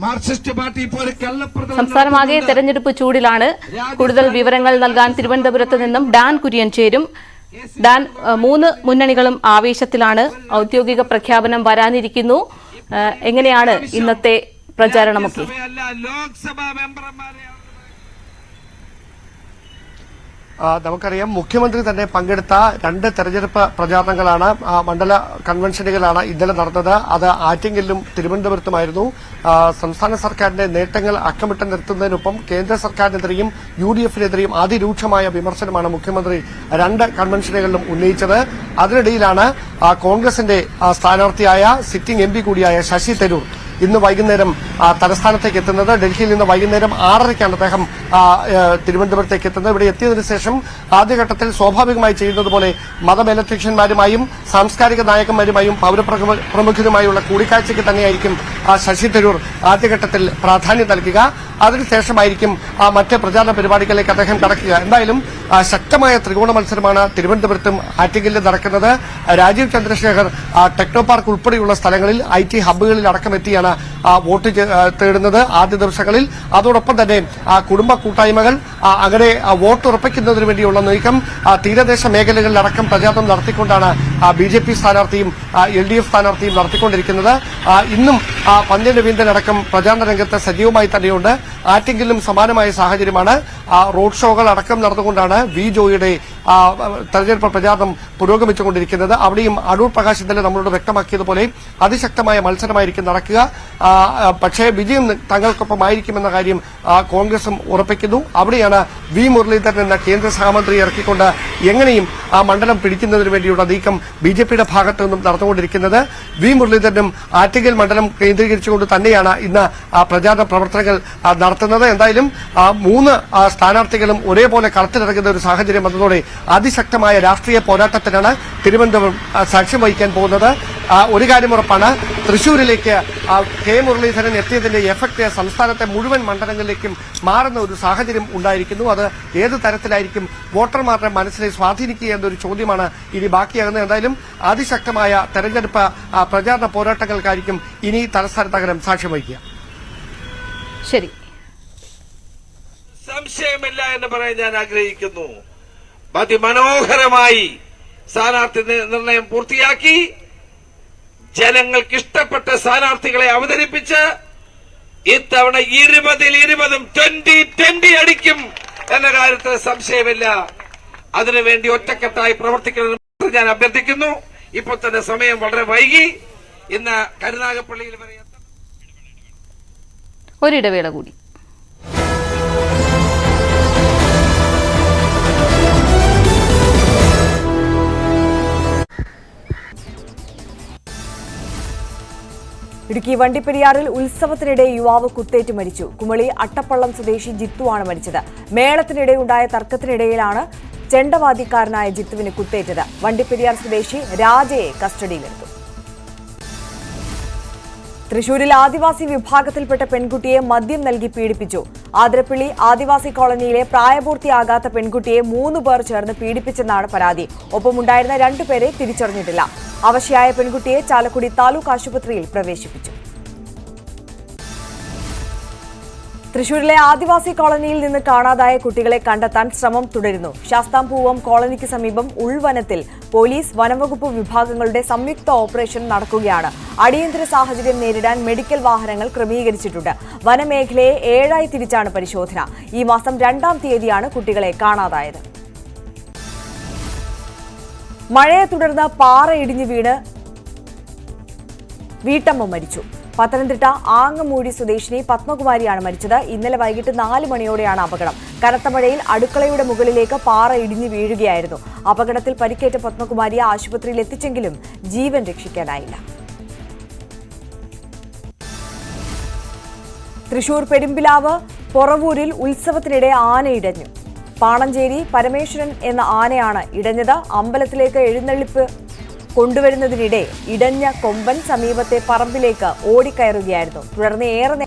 മാർക്സിസ്റ്റ് പാർട്ടി പോലെ സംസ്ഥാനമാകെ തെരഞ്ഞെടുപ്പ് ചൂടിലാണ്. കൂടുതൽ വിവരങ്ങൾ നൽകാൻ തിരുവനന്തപുരത്ത് നിന്നും ഡാൻ കുര്യൻ ചേരും. ഡാൻ, 3 മുന്നണികളും ആവേശത്തിലാണ്. ഔദ്യോഗിക പ്രഖ്യാപനം വരാനിരിക്കുന്നു. എങ്ങനെയാണ് ഇന്നത്തെ പ്രചാരണമൊക്കെ? ലോക്സഭാ മെമ്പർമാരെ നമുക്കറിയാം, മുഖ്യമന്ത്രി തന്നെ പങ്കെടുത്ത 2 തെരഞ്ഞെടുപ്പ് പ്രചാരണങ്ങളാണ്, മണ്ഡല കൺവെൻഷനുകളാണ് ഇന്നലെ നടന്നത്. അത് ആറ്റിങ്ങലിലും തിരുവനന്തപുരത്തുമായിരുന്നു. സംസ്ഥാന സർക്കാരിന്റെ നേട്ടങ്ങൾ അക്കമിട്ട് നിർത്തുന്നതിനൊപ്പം കേന്ദ്ര സർക്കാരിനെതിരെയും UDF-നെതിരെയും അതിരൂക്ഷമായ വിമർശനമാണ് മുഖ്യമന്ത്രി 2 കൺവെൻഷനുകളിലും ഉന്നയിച്ചത്. അതിനിടയിലാണ് കോൺഗ്രസിന്റെ സ്ഥാനാർത്ഥിയായ സിറ്റിംഗ് MP കൂടിയായ ശശി തരൂർ ഇന്ന് വൈകുന്നേരം തലസ്ഥാനത്തേക്ക് എത്തുന്നത്. ഡൽഹിയിൽ നിന്ന് വൈകുന്നേരം 6:30ക്കാണ് അദ്ദേഹം തിരുവനന്തപുരത്തേക്ക് എത്തുന്നത്. ഇവിടെ എത്തിയതിനു ശേഷം ആദ്യഘട്ടത്തിൽ സ്വാഭാവികമായി ചെയ്യുന്നത് പോലെ മതമേലധ്യക്ഷന്മാരുമായും സാംസ്കാരിക നായകന്മാരുമായും പൌരപ്രമുഖരുമായുള്ള കൂടിക്കാഴ്ചയ്ക്ക് തന്നെയായിരിക്കും ശശി തരൂർ ആദ്യഘട്ടത്തിൽ പ്രാധാന്യം നൽകുക. അതിനുശേഷമായിരിക്കും മറ്റ് പ്രചാരണ പരിപാടികളിലേക്ക് അദ്ദേഹം കടക്കുക. എന്തായാലും ശക്തമായ ത്രികോണ മത്സരമാണ് തിരുവനന്തപുരത്തും ആറ്റിങ്ങലിലും നടക്കുന്നത്. രാജീവ് ചന്ദ്രശേഖർ ടെക്നോ പാർക്ക് ഉൾപ്പെടെയുള്ള സ്ഥലങ്ങളിൽ IT ഹബ്ബുകളിൽ അടക്കമെത്തിയാണ് വോട്ട് തേടുന്നത് ആദ്യ ദിവസങ്ങളിൽ. അതോടൊപ്പം തന്നെ കുടുംബ കൂട്ടായ്മകൾ അങ്ങനെ വോട്ട് ഉറപ്പിക്കുന്നതിന് വേണ്ടിയുള്ള നീക്കം തീരദേശ മേഖലകളിലടക്കം പ്രചാരണം നടത്തിക്കൊണ്ടാണ് BJP സ്ഥാനാർത്ഥിയും LDF സ്ഥാനാർത്ഥിയും നടത്തിക്കൊണ്ടിരിക്കുന്നത്. ഇന്നും പന്ന്യൻ രവീന്ദ്രൻ അടക്കം പ്രചാരണ രംഗത്ത് സജീവമായി തന്നെയുണ്ട്. ആറ്റിങ്കലിലും സമാനമായ സാഹചര്യമാണ്. റോഡ് ഷോകൾ അടക്കം നടന്നുകൊണ്ടാണ് വി ജോയിയുടെ തെരഞ്ഞെടുപ്പ് പ്രചാരണം പുരോഗമിച്ചുകൊണ്ടിരിക്കുന്നത്. അവിടെയും അടൂർ പ്രകാശ് ഇന്നലെ നമ്മളോട് വ്യക്തമാക്കിയതുപോലെ അതിശക്തമായ മത്സരമായിരിക്കും നടക്കുക. പക്ഷേ വിജയം തങ്ങൾക്കൊപ്പമായിരിക്കുമെന്ന കാര്യം കോൺഗ്രസും ഉറപ്പിക്കുന്നു. അവിടെയാണ് വി മുരളീധരൻ എന്ന കേന്ദ്ര സഹമന്ത്രി ഇറക്കിക്കൊണ്ട് എങ്ങനെയും ആ മണ്ഡലം പിടിക്കുന്നതിന് വേണ്ടിയുള്ള നീക്കം BJPയുടെ ഭാഗത്തു നിന്നും നടന്നുകൊണ്ടിരിക്കുന്നത്. വി മുരളീധരനും ആറ്റിങ്ങൽ മണ്ഡലം കേന്ദ്രീകരിച്ചുകൊണ്ട് തന്നെയാണ് ഇന്ന് പ്രചാരണ പ്രവർത്തനങ്ങൾ നടത്തുന്നത്. എന്തായാലും 3 സ്ഥാനാർത്ഥികളും ഒരേപോലെ കളത്തിലിറങ്ങുന്ന ഒരു സാഹചര്യം വന്നതോടെ അതിശക്തമായ രാഷ്ട്രീയ പോരാട്ടത്തിനാണ് തിരുവനന്തപുരം സാക്ഷ്യം വഹിക്കാൻ പോകുന്നത്. ഒരു കാര്യം ഉറപ്പാണ്, തൃശൂരിലേക്ക് കെ മുരളീധരൻ എത്തിയതിന്റെ എഫക്ട് സംസ്ഥാനത്തെ മുഴുവൻ മണ്ഡലങ്ങളിലേക്കും മാറുന്ന ഒരു സാഹചര്യം ഉണ്ടായിരിക്കുന്നു. അത് ഏത് തരത്തിലായിരിക്കും വോട്ടർമാരുടെ മനസ്സിനെ സ്വാധീനിക്കുക എന്നൊരു ചോദ്യമാണ് ഇനി ബാക്കിയാകുന്നത്. എന്തായാലും അതിശക്തമായ തെരഞ്ഞെടുപ്പ് പ്രചാരണ പോരാട്ടങ്ങൾക്കായിരിക്കും ഇനി തലസ്ഥാന നഗരം സാക്ഷ്യം വഹിക്കുക. ശരി, സംശയമില്ല എന്ന് പറയാൻ ഞാൻ ആഗ്രഹിക്കുന്നു. അതിമനോഹരമായി സ്ഥാനാർത്ഥി നിർണയം പൂർത്തിയാക്കി ജനങ്ങൾക്ക് ഇഷ്ടപ്പെട്ട സ്ഥാനാർത്ഥികളെ അവതരിപ്പിച്ച് ഇത്തവണ 20-20 20-20 അടിക്കും എന്ന കാര്യത്തിൽ സംശയമില്ല. അതിനുവേണ്ടി ഒറ്റക്കെട്ടായി പ്രവർത്തിക്കണമെന്ന് ഞാൻ അഭ്യർത്ഥിക്കുന്നു. ഇപ്പോൾ തന്നെ സമയം വളരെ വൈകി. ഇന്ന് കരുനാഗപ്പള്ളിയിൽ വരെ ഒരിടവേള കൂടി. ഇടുക്കി വണ്ടിപ്പെരിയാറിൽ ഉത്സവത്തിനിടെ യുവാവ് കുത്തേറ്റ് മരിച്ചു. കുമളി അട്ടപ്പള്ളം സ്വദേശി ജിത്തുവാണ് മരിച്ചത്. മേളത്തിനിടെ ഉണ്ടായ തർക്കത്തിനിടയിലാണ് ചെണ്ടവാദിക്കാരനായ ജിത്തുവിന് കുത്തേറ്റത്. വണ്ടിപ്പെരിയാർ സ്വദേശി രാജയെ കസ്റ്റഡിയിലെടുത്തു. തൃശൂരിൽ ആദിവാസി വിഭാഗത്തിൽപ്പെട്ട പെൺകുട്ടിയെ മദ്യം നൽകി പീഡിപ്പിച്ചു. ആതിരപ്പള്ളി ആദിവാസി കോളനിയിലെ പ്രായപൂർത്തിയാകാത്ത പെൺകുട്ടിയെ 3 പേർ ചേർന്ന് പീഡിപ്പിച്ചെന്നാണ് പരാതി. ഒപ്പമുണ്ടായിരുന്ന 2 പേരെ തിരിച്ചറിഞ്ഞിട്ടില്ല. അവശയായ പെൺകുട്ടിയെ ചാലക്കുടി താലൂക്ക് ആശുപത്രിയിൽ പ്രവേശിപ്പിച്ചു. തൃശൂരിലെ ആദിവാസി കോളനിയിൽ നിന്ന് കാണാതായ കുട്ടികളെ കണ്ടെത്താൻ ശ്രമം തുടരുന്നു. ശാസ്താംപൂവം കോളനിക്ക് സമീപം ഉൾവനത്തിൽ പോലീസ് വനംവകുപ്പ് വിഭാഗങ്ങളുടെ സംയുക്ത ഓപ്പറേഷൻ നടക്കുകയാണ്. അടിയന്തര സാഹചര്യം നേരിടാൻ മെഡിക്കൽ വാഹനങ്ങൾ ക്രമീകരിച്ചിട്ടുണ്ട്. വനമേഖലയെ 7ആയി തിരിച്ചാണ് പരിശോധന. ഈ മാസം 2-ാം തീയതിയാണ് കുട്ടികളെ കാണാതായത്. മഴയെ തുടർന്ന് പാറ ഇടിഞ്ഞു വീണ് വീട്ടമ്മ മരിച്ചു. പത്തനംതിട്ട ആങ്ങമൂടി സ്വദേശിനി പത്മകുമാരിയാണ് മരിച്ചത്. ഇന്നലെ വൈകിട്ട് 4 മണിയോടെയാണ് അപകടം. കനത്ത മഴയിൽ അടുക്കളയുടെ മുകളിലേക്ക് പാറ ഇടിഞ്ഞു വീഴുകയായിരുന്നു. അപകടത്തിൽ പരിക്കേറ്റ പത്മകുമാരിയെ ആശുപത്രിയിൽ എത്തിച്ചെങ്കിലും ജീവൻ രക്ഷിക്കാനായില്ല. തൃശൂർ പെരുമ്പിലാവ് പൊറവൂരിൽ ഉത്സവത്തിനിടെ ആന ഇടഞ്ഞു. പാണഞ്ചേരി പരമേശ്വരൻ എന്ന ആനയാണ് ഇടഞ്ഞത്. അമ്പലത്തിലേക്ക് എഴുന്നള്ളിപ്പ് കൊണ്ടുവരുന്നതിനിടെ ഇടഞ്ഞ കൊമ്പൻ സമീപത്തെ പറമ്പിലേക്ക് ഓടിക്കയറുകയായിരുന്നു. തുടർന്ന് ഏറെ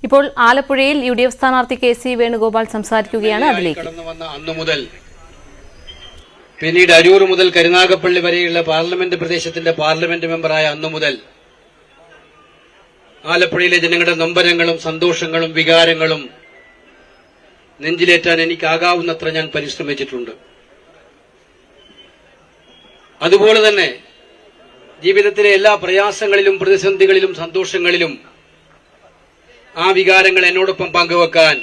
ഇപ്പോൾ ആലപ്പുഴയിൽ UDF സ്ഥാനാർത്ഥി KC വേണുഗോപാൽ സംസാരിക്കുകയാണ്. അതിലേക്ക് അന്നു മുതൽ പിന്നീട് അരൂർ മുതൽ കരുനാഗപ്പള്ളി വരെയുള്ള പാർലമെന്റ് പ്രദേശത്തിന്റെ പാർലമെന്റ് മെമ്പറായ അന്നു മുതൽ ആലപ്പുഴയിലെ ജനങ്ങളുടെ നൊമ്പരങ്ങളും സന്തോഷങ്ങളും വികാരങ്ങളും നെഞ്ചിലേറ്റാൻ എനിക്കാകാവുന്നത്ര ഞാൻ പരിശ്രമിച്ചിട്ടുണ്ട്. അതുപോലെ തന്നെ ജീവിതത്തിലെ എല്ലാ പ്രയാസങ്ങളിലും പ്രതിസന്ധികളിലും സന്തോഷങ്ങളിലും ആ വികാരങ്ങൾ എന്നോടൊപ്പം പങ്കുവെക്കാൻ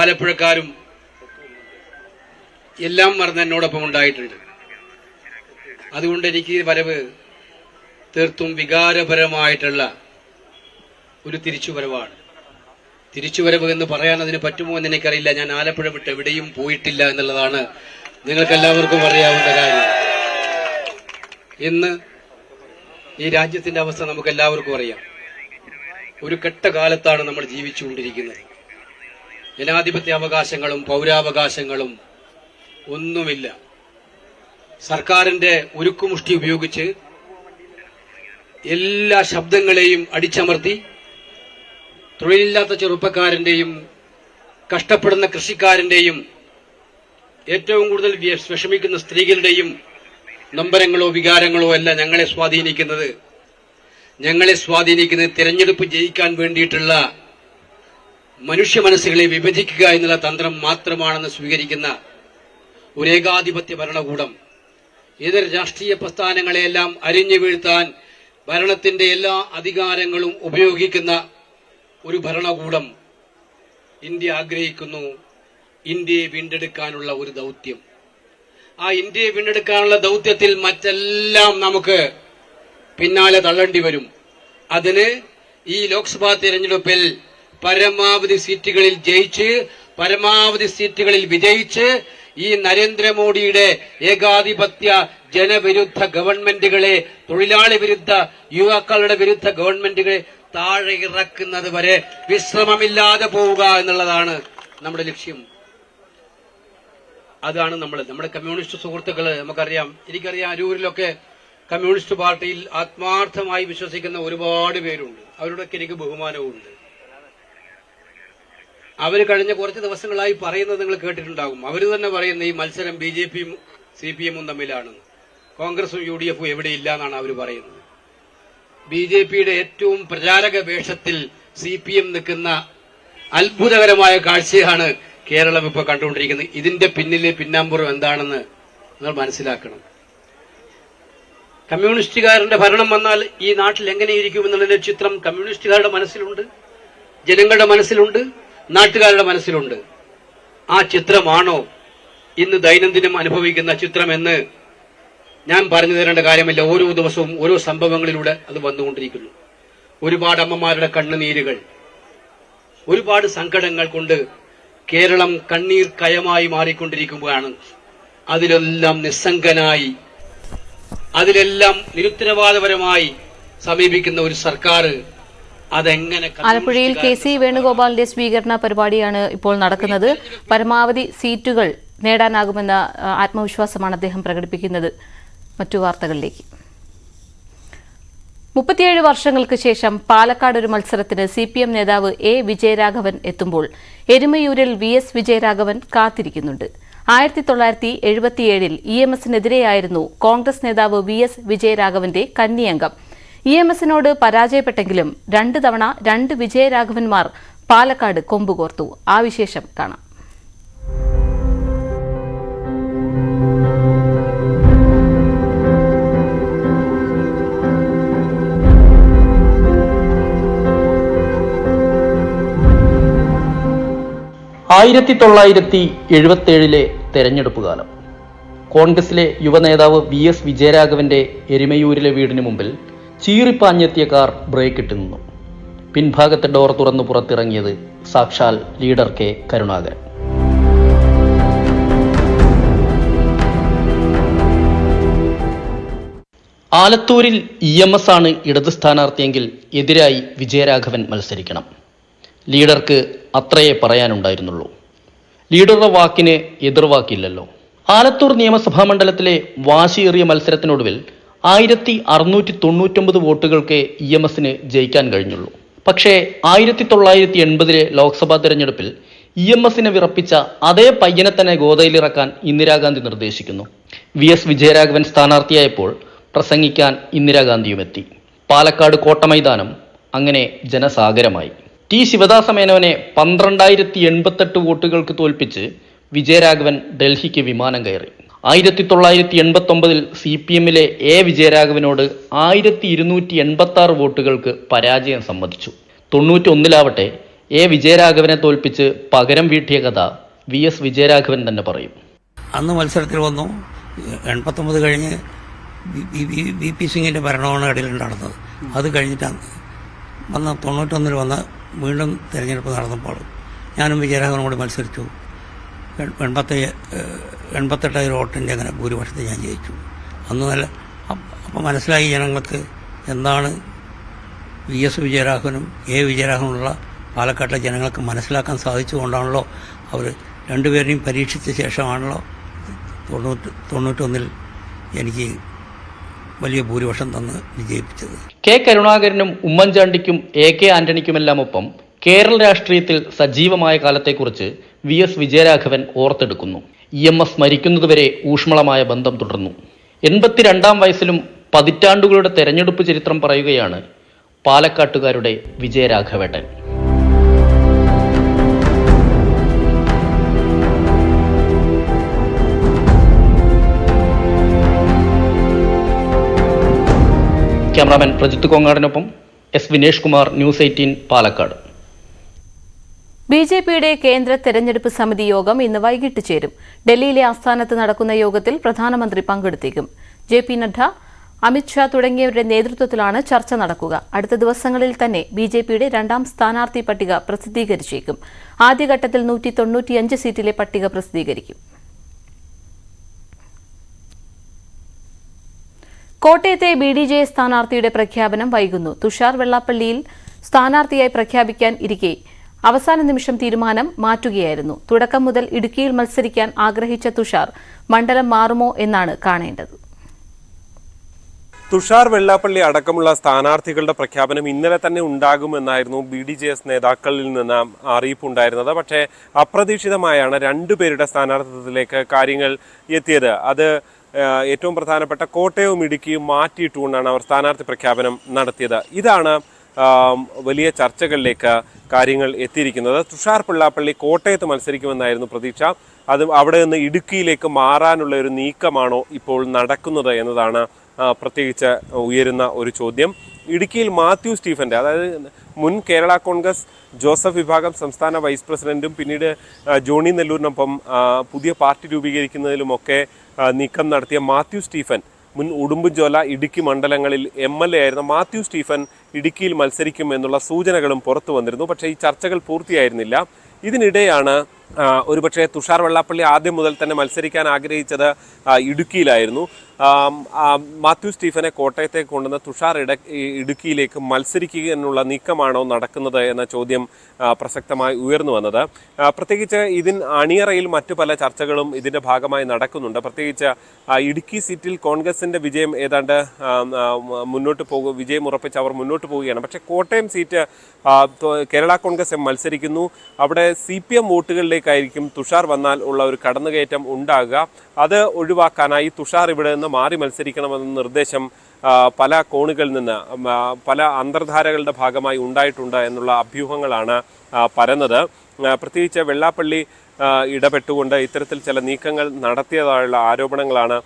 ആലപ്പുഴക്കാരും എല്ലാം മറന്ന് എന്നോടൊപ്പം ഉണ്ടായിട്ടുണ്ട്. അതുകൊണ്ട് എനിക്ക് വരവ് തീർത്തും വികാരപരമായിട്ടുള്ള ഒരു തിരിച്ചുവരവാണ്. തിരിച്ചുവരവ് എന്ന് പറയാൻ അതിന് പറ്റുമോ എന്ന് എനിക്കറിയില്ല. ഞാൻ ആലപ്പുഴ വിട്ട് എവിടെയും പോയിട്ടില്ല എന്നുള്ളതാണ് നിങ്ങൾക്കെല്ലാവർക്കും അറിയാവുന്ന കാര്യം. ഇന്ന് ഈ രാജ്യത്തിന്റെ അവസ്ഥ നമുക്ക് എല്ലാവർക്കും അറിയാം. ഒരു കെട്ട കാലത്താണ് നമ്മൾ ജീവിച്ചുകൊണ്ടിരിക്കുന്നത്. ജനാധിപത്യ അവകാശങ്ങളും പൗരാവകാശങ്ങളും ഒന്നുമില്ല. സർക്കാരിന്റെ ഉരുക്കുമുഷ്ടി ഉപയോഗിച്ച് എല്ലാ ശബ്ദങ്ങളെയും അടിച്ചമർത്തി തൊഴിലില്ലാത്ത ചെറുപ്പക്കാരന്റെയും കഷ്ടപ്പെടുന്ന കൃഷിക്കാരന്റെയും ഏറ്റവും കൂടുതൽ വിഷമിക്കുന്ന സ്ത്രീകളുടെയും നൊമ്പരങ്ങളോ വികാരങ്ങളോ അല്ല ഞങ്ങളെ സ്വാധീനിക്കുന്നത് തിരഞ്ഞെടുപ്പ് ജയിക്കാൻ വേണ്ടിയിട്ടുള്ള മനുഷ്യ മനസ്സുകളെ വിഭജിക്കുക എന്നുള്ള തന്ത്രം മാത്രമാണെന്ന് സ്വീകരിക്കുന്ന ഒരു ഏകാധിപത്യ ഭരണകൂടം, ഇതര രാഷ്ട്രീയ പ്രസ്ഥാനങ്ങളെയെല്ലാം അരിഞ്ഞു വീഴ്ത്താൻ ഭരണത്തിന്റെ എല്ലാ അധികാരങ്ങളും ഉപയോഗിക്കുന്ന ഒരു ഭരണകൂടം ഇന്ത്യ ആഗ്രഹിക്കുന്നു. ഇന്ത്യയെ വീണ്ടെടുക്കാനുള്ള ഒരു ദൗത്യം. ആ ഇന്ത്യയെ വീണ്ടെടുക്കാനുള്ള ദൗത്യത്തിൽ മറ്റെല്ലാം നമുക്ക് പിന്നാലെ തള്ളേണ്ടി വരും. അതിന് ഈ ലോക്സഭാ തെരഞ്ഞെടുപ്പിൽ പരമാവധി സീറ്റുകളിൽ വിജയിച്ച് ഈ നരേന്ദ്രമോദിയുടെ ഏകാധിപത്യ ജനവിരുദ്ധ ഗവൺമെന്റുകളെ, തൊഴിലാളി വിരുദ്ധ യുവാക്കളുടെ വിരുദ്ധ ഗവൺമെന്റുകളെ താഴെ ഇറക്കുന്നത് വരെ വിശ്രമമില്ലാതെ പോവുക എന്നുള്ളതാണ് നമ്മുടെ ലക്ഷ്യം. അതാണ് നമ്മുടെ കമ്മ്യൂണിസ്റ്റ് സുഹൃത്തുക്കള്, എനിക്കറിയാം അരൂരിലൊക്കെ കമ്മ്യൂണിസ്റ്റ് പാർട്ടിയിൽ ആത്മാർത്ഥമായി വിശ്വസിക്കുന്ന ഒരുപാട് പേരുണ്ട്. അവരോടൊക്കെ എനിക്ക് ബഹുമാനവുമുണ്ട്. അവർ കഴിഞ്ഞ കുറച്ച് ദിവസങ്ങളായി പറയുന്നത് നിങ്ങൾ കേട്ടിട്ടുണ്ടാകും. അവർ തന്നെ പറയുന്ന ഈ മത്സരം BJPയും CPMഉം തമ്മിലാണെന്ന്. കോൺഗ്രസും UDFും എവിടെയില്ല എന്നാണ് അവർ പറയുന്നത്. BJPയുടെ ഏറ്റവും പ്രചാരക വേഷത്തിൽ CPM നിൽക്കുന്ന അത്ഭുതകരമായ കാഴ്ചയാണ് കേരളം ഇപ്പോൾ കണ്ടുകൊണ്ടിരിക്കുന്നത്. ഇതിന്റെ പിന്നിലെ പിന്നാമ്പുറം എന്താണെന്ന് നിങ്ങൾ മനസ്സിലാക്കണം. കമ്മ്യൂണിസ്റ്റുകാരന്റെ ഭരണം വന്നാൽ ഈ നാട്ടിൽ എങ്ങനെയിരിക്കുമെന്നുള്ളതിന്റെ ചിത്രം കമ്മ്യൂണിസ്റ്റുകാരുടെ മനസ്സിലുണ്ട്, ജനങ്ങളുടെ മനസ്സിലുണ്ട്, നാട്ടുകാരുടെ മനസ്സിലുണ്ട്. ആ ചിത്രമാണോ ഇന്ന് ദൈനംദിനം അനുഭവിക്കുന്ന ചിത്രമെന്ന് ഞാൻ പറഞ്ഞു തരേണ്ട കാര്യമില്ല. ഓരോ ദിവസവും ഓരോ സംഭവങ്ങളിലൂടെ അത് വന്നുകൊണ്ടിരിക്കുന്നു. ഒരുപാട് അമ്മമാരുടെ കണ്ണുനീരുകൾ, ഒരുപാട് സങ്കടങ്ങൾ കൊണ്ട് കേരളം കണ്ണീർ കയമായി മാറിക്കൊണ്ടിരിക്കുമ്പോഴാണ് അതിലെല്ലാം നിസ്സംഗനായി, അതിലെല്ലാം നിരുത്തരവാദപരമായി സമീപിക്കുന്ന ഒരു സർക്കാർ അതെങ്ങനെ. ആലപ്പുഴയിൽ KC വേണുഗോപാലിന്റെ സ്വീകരണ പരിപാടിയാണ് ഇപ്പോൾ നടക്കുന്നത്. പരമാവധി സീറ്റുകൾ നേടാനാകുമെന്ന ആത്മവിശ്വാസമാണ് അദ്ദേഹം പ്രകടിപ്പിക്കുന്നത്. മറ്റു വാർത്തകളിലേക്ക്. 37 വർഷങ്ങൾക്ക് ശേഷം പാലക്കാട് ഒരു മത്സരത്തിന് CPM നേതാവ് A. വിജയരാഘവൻ എത്തുമ്പോൾ എരുമയൂരിൽ VS വിജയരാഘവൻ കാത്തിരിക്കുന്നുണ്ട്. 1977-ൽ EMSനെതിരെയായിരുന്നു കോൺഗ്രസ് നേതാവ് VS വിജയരാഘവന്റെ കന്നിയംഗം. EMSനോട് പരാജയപ്പെട്ടെങ്കിലും 2 തവണ 2 വിജയരാഘവന്മാർ പാലക്കാട് കൊമ്പുകോർത്തു. ആ വിശേഷം കാണാം. ആയിരത്തി 1977 തെരഞ്ഞെടുപ്പ് കാലം. കോൺഗ്രസിലെ യുവനേതാവ് VS വിജയരാഘവന്റെ എരുമയൂരിലെ വീടിന് മുമ്പിൽ ചീറിപ്പാഞ്ഞെത്തിയ കാർ ബ്രേക്ക് ഇട്ട് നിന്നു. പിൻഭാഗത്തെ ഡോർ തുറന്നു പുറത്തിറങ്ങിയത് സാക്ഷാൽ ലീഡർ K. കരുണാകരൻ. ആലത്തൂരിൽ EMS ആണ് ഇടത് സ്ഥാനാർത്ഥിയെങ്കിൽ എതിരായി വിജയരാഘവൻ മത്സരിക്കണം. ലീഡർക്ക് അത്രയേ പറയാനുണ്ടായിരുന്നുള്ളൂ. ലീഡറുടെ വാക്കിന് എതിർവാക്കില്ലല്ലോ. ആലത്തൂർ നിയമസഭാ മണ്ഡലത്തിലെ വാശിയേറിയ മത്സരത്തിനൊടുവിൽ 1699 വോട്ടുകൾക്ക് EMSന് ജയിക്കാൻ കഴിഞ്ഞുള്ളൂ. പക്ഷേ 1980 ലോക്സഭാ തെരഞ്ഞെടുപ്പിൽ EMSനെ വിറപ്പിച്ച അതേ പയ്യനെ തന്നെ ഗോദയിലിറക്കാൻ ഇന്ദിരാഗാന്ധി നിർദ്ദേശിക്കുന്നു. VS വിജയരാഘവൻ സ്ഥാനാർത്ഥിയായപ്പോൾ പ്രസംഗിക്കാൻ ഇന്ദിരാഗാന്ധിയും എത്തി. പാലക്കാട് കോട്ടമൈതാനം അങ്ങനെ ജനസാഗരമായി. T. ശിവദാസ മേനോനെ 12088 വോട്ടുകൾക്ക് തോൽപ്പിച്ച് വിജയരാഘവൻ ഡൽഹിക്ക് വിമാനം കയറി. 1989 CPMലെ A. വിജയരാഘവനോട് 1286 വോട്ടുകൾക്ക് പരാജയം സമ്മതിച്ചു. 91-ലാവട്ടെ A. വിജയരാഘവനെ തോൽപ്പിച്ച് പകരം വീട്ടിയ കഥ VS വിജയരാഘവൻ തന്നെ പറയും. അന്ന് മത്സരത്തിൽ വന്നു. 89 കഴിഞ്ഞ് VP സിംഗിന്റെ ഭരണമാണ് ഇടയിൽ നടന്നത്. അത് കഴിഞ്ഞിട്ടാണ് 91 വന്ന് വീണ്ടും തെരഞ്ഞെടുപ്പ് നടന്നപ്പോൾ ഞാനും വിജയരാഘവനും കൂടി മത്സരിച്ചു. 88,000 വോട്ടിൻ്റെ അങ്ങനെ ഭൂരിപക്ഷത്തെ ഞാൻ ജയിച്ചു. അന്ന് അപ്പം മനസ്സിലായി ജനങ്ങൾക്ക് എന്താണ് VS വിജയരാഘവനും A. വിജയരാഘവനുള്ള പാലക്കാട്ടിലെ ജനങ്ങൾക്ക് മനസ്സിലാക്കാൻ സാധിച്ചുകൊണ്ടാണല്ലോ അവർ രണ്ടുപേരെയും പരീക്ഷിച്ച ശേഷമാണല്ലോ 91 എനിക്ക് വലിയ ഭൂരിപക്ഷം തന്ന് വിജയിപ്പിച്ചത്. K. കരുണാകരനും ഉമ്മൻചാണ്ടിക്കും AK ആന്റണിക്കുമെല്ലാം ഒപ്പം കേരള രാഷ്ട്രീയത്തിൽ സജീവമായ കാലത്തെക്കുറിച്ച് VS വിജയരാഘവൻ ഓർത്തെടുക്കുന്നു. EMS മരിക്കുന്നതുവരെ ഊഷ്മളമായ ബന്ധം തുടർന്നു. 82-ാം വയസ്സിലും പതിറ്റാണ്ടുകളുടെ തെരഞ്ഞെടുപ്പ് ചരിത്രം പറയുകയാണ് പാലക്കാട്ടുകാരുടെ വിജയരാഘവേട്ടൻ. ക്യാമറാമാൻ പ്രജിത്ത് കോങ്ങാടിനൊപ്പം എസ് വിനേഷ് കുമാർ, ന്യൂസ് 18 പാലക്കാട്. ബിജെപിയുടെ കേന്ദ്ര തെരഞ്ഞെടുപ്പ് സമിതി യോഗം ഇന്ന് വൈകിട്ട് ചേരും. ഡൽഹിയിലെ ആസ്ഥാനത്ത് നടക്കുന്ന യോഗത്തിൽ പ്രധാനമന്ത്രി പങ്കെടുത്തേക്കും. JP നഡ്ഡ, അമിത്ഷാ തുടങ്ങിയവരുടെ നേതൃത്വത്തിലാണ് ചർച്ച നടക്കുക. അടുത്ത ദിവസങ്ങളിൽ തന്നെ ബിജെപിയുടെ 2ാം സ്ഥാനാർത്ഥി പട്ടിക പ്രസിദ്ധീകരിച്ചേക്കും. ആദ്യഘട്ടത്തിൽ 195 സീറ്റിലെ പട്ടിക പ്രസിദ്ധീകരിക്കും. കോട്ടയത്തെ BDJS സ്ഥാനാർത്ഥിയുടെ പ്രഖ്യാപനം വൈകുന്നു. തുഷാർ വെള്ളാപ്പള്ളിയിൽ സ്ഥാനാർത്ഥിയായി പ്രഖ്യാപിക്കാൻ ഇരിക്കെ അവസാന നിമിഷം തീരുമാനം മാറ്റുകയായിരുന്നു. തുടക്കം മുതൽ ഇടുക്കിയിൽ മത്സരിക്കാൻ ആഗ്രഹിച്ച തുഷാർ മണ്ഡലം മാറുമോ എന്നാണ് കാണേണ്ടത്. തുഷാർ വെള്ളാപ്പള്ളി അടക്കമുള്ള സ്ഥാനാർത്ഥികളുടെ പ്രഖ്യാപനം ഇന്നലെ തന്നെ ഉണ്ടാകുമെന്നായിരുന്നു BDJS നേതാക്കളിൽ നിന്ന് അറിയിപ്പുണ്ടായിരുന്നത്. പക്ഷേ അപ്രതീക്ഷിതമായാണ് 2 പേരുടെ സ്ഥാനാർത്ഥിത്വത്തിലേക്ക് കാര്യങ്ങൾ എത്തിയത്. അത് ഏറ്റവും പ്രധാനപ്പെട്ട കോട്ടയവും ഇടുക്കിയും മാറ്റിയിട്ടുകൊണ്ടാണ് അവർ സ്ഥാനാർത്ഥി പ്രഖ്യാപനം നടത്തിയത്. ഇതാണ് വലിയ ചർച്ചകളിലേക്ക് കാര്യങ്ങൾ എത്തിയിരിക്കുന്നത്. തുഷാർ വെള്ളാപ്പള്ളി കോട്ടയത്ത് മത്സരിക്കുമെന്നായിരുന്നു പ്രതീക്ഷ. അത് അവിടെ നിന്ന് ഇടുക്കിയിലേക്ക് മാറാനുള്ള ഒരു നീക്കമാണോ ഇപ്പോൾ നടക്കുന്നത് എന്നതാണ് പ്രത്യേകിച്ച് ഉയരുന്ന ഒരു ചോദ്യം. ഇടുക്കിയിൽ മാത്യു സ്റ്റീഫന്റെ, അതായത് മുൻ കേരള കോൺഗ്രസ് ജോസഫ് വിഭാഗം സംസ്ഥാന വൈസ് പ്രസിഡന്റും പിന്നീട് ജോണി നെല്ലൂരിനൊപ്പം പുതിയ പാർട്ടി രൂപീകരിക്കുന്നതിലുമൊക്കെ നീക്കം നടത്തിയ മാത്യു സ്റ്റീഫൻ, മുൻ ഉടുമ്പൻചോല ഇടുക്കി മണ്ഡലങ്ങളിൽ MLA ആയിരുന്ന മാത്യു സ്റ്റീഫൻ ഇടുക്കിയിൽ മത്സരിക്കും എന്നുള്ള സൂചനകളും പുറത്തു വന്നിരുന്നു. പക്ഷേ ഈ ചർച്ചകൾ പൂർത്തിയായിരുന്നില്ല. ഇതിനിടെയാണ് ഒരുപക്ഷെ തുഷാർ വെള്ളാപ്പള്ളി ആദ്യം മുതൽ തന്നെ മത്സരിക്കാൻ ആഗ്രഹിച്ചത് ഇടുക്കിയിലായിരുന്നു. മാത്യു സ്റ്റീഫനെ കോട്ടയത്തേക്ക് കൊണ്ടുവന്ന് തുഷാർ ഇടുക്കിയിലേക്ക് മത്സരിക്കുക എന്നുള്ള നീക്കമാണോ നടക്കുന്നത് എന്ന ചോദ്യം പ്രസക്തമായി ഉയർന്നു വന്നത്. പ്രത്യേകിച്ച് അണിയറയിൽ മറ്റു പല ചർച്ചകളും ഇതിൻ്റെ ഭാഗമായി നടക്കുന്നുണ്ട്. പ്രത്യേകിച്ച് ഇടുക്കി സീറ്റിൽ കോൺഗ്രസിൻ്റെ വിജയം ഏതാണ്ട് വിജയം ഉറപ്പിച്ച് അവർ മുന്നോട്ട് പോവുകയാണ്. പക്ഷേ കോട്ടയം സീറ്റ് കേരള കോൺഗ്രസ് മത്സരിക്കുന്നു. അവിടെ CPM വോട്ടുകളിലേക്കായിരിക്കും തുഷാർ വന്നാൽ ഉള്ള ഒരു കടന്നുകയറ്റം ഉണ്ടാകുക. അത് ഒഴിവാക്കാനായി തുഷാർ ഇവിടെ നിന്ന് മാറി മത്സരിക്കണമെന്ന നിർദ്ദേശം പല കോണുകളിൽ നിന്ന്, പല അന്തർധാരകളുടെ ഭാഗമായി ഉണ്ടായിട്ടുണ്ട് എന്നുള്ള അഭ്യൂഹങ്ങളാണ് പരന്നത്. പ്രത്യേകിച്ച് വെള്ളാപ്പള്ളി ഇടപെട്ടുകൊണ്ട് ഇത്തരത്തിൽ ചില നീക്കങ്ങൾ നടത്തിയതായുള്ള ആരോപണങ്ങളാണ്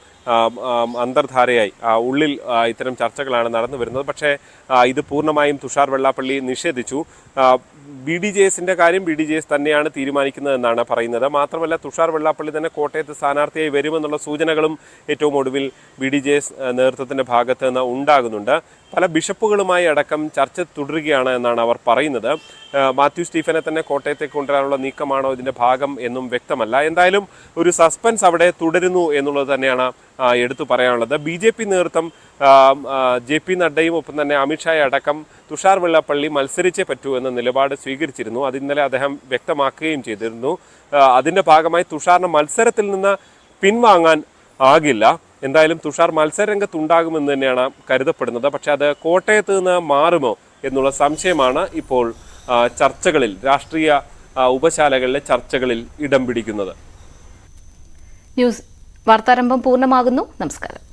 അന്തർധാരയായി ഉള്ളിൽ ഇത്തരം ചർച്ചകളാണ് നടന്നു വരുന്നത്. പക്ഷേ ഇത് പൂർണ്ണമായും തുഷാർ വെള്ളാപ്പള്ളി നിഷേധിച്ചു. BDJSന്റെ കാര്യം BDJS തന്നെയാണ് തീരുമാനിക്കുന്നതെന്നാണ് പറയുന്നത്. മാത്രമല്ല തുഷാർ വെള്ളാപ്പള്ളി തന്നെ കോട്ടയത്ത് സ്ഥാനാർത്ഥിയായി വരുമെന്നുള്ള സൂചനകളും ഏറ്റവും ഒടുവിൽ BDJS നേതൃത്വത്തിൻ്റെ ഭാഗത്ത് നിന്ന് ഉണ്ടാകുന്നുണ്ട്. പല ബിഷപ്പുകളുമായി അടക്കം ചർച്ച തുടരുകയാണ് എന്നാണ് അവർ പറയുന്നത്. മാത്യു സ്റ്റീഫനെ തന്നെ കോട്ടയത്തേക്ക് കൊണ്ടുവരാനുള്ള നീക്കമാണോ ഇതിൻ്റെ ഭാഗം എന്നും വ്യക്തമല്ല. എന്തായാലും ഒരു സസ്പെൻസ് അവിടെ തുടരുന്നു എന്നുള്ളത് തന്നെയാണ് എടുത്തു പറയാനുള്ളത്. BJP നേതൃത്വം JP നഡ്ഡയും ഒപ്പം തന്നെ അമിത്ഷായെ അടക്കം തുഷാർ വെള്ളാപ്പള്ളി മത്സരിച്ചേ പറ്റൂ എന്ന നിലപാട് സ്വീകരിച്ചിരുന്നു. അത് ഇന്നലെ അദ്ദേഹം വ്യക്തമാക്കുകയും ചെയ്തിരുന്നു. അതിൻ്റെ ഭാഗമായി തുഷാറിന് മത്സരത്തിൽ നിന്ന് പിൻവാങ്ങാൻ ആകില്ല. എന്തായാലും തുഷാർ മത്സരരംഗത്തുണ്ടാകുമെന്ന് തന്നെയാണ് കരുതപ്പെടുന്നത്. പക്ഷെ അത് കോട്ടയത്ത് നിന്ന് മാറുമോ എന്നുള്ള സംശയമാണ് ഇപ്പോൾ ചർച്ചകളിൽ, രാഷ്ട്രീയ ഉപശാലകളിലെ ചർച്ചകളിൽ ഇടം പിടിക്കുന്നത്. ന്യൂസ് വാർത്താരംഭം പൂർണ്ണമാകുന്നു. നമസ്കാരം.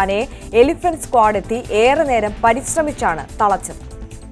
ആനയെ എലിഫന്റ് സ്ക്വാഡ് എത്തി ഏറെ നേരം പരിശ്രമിച്ചാണ് തളച്ചത്.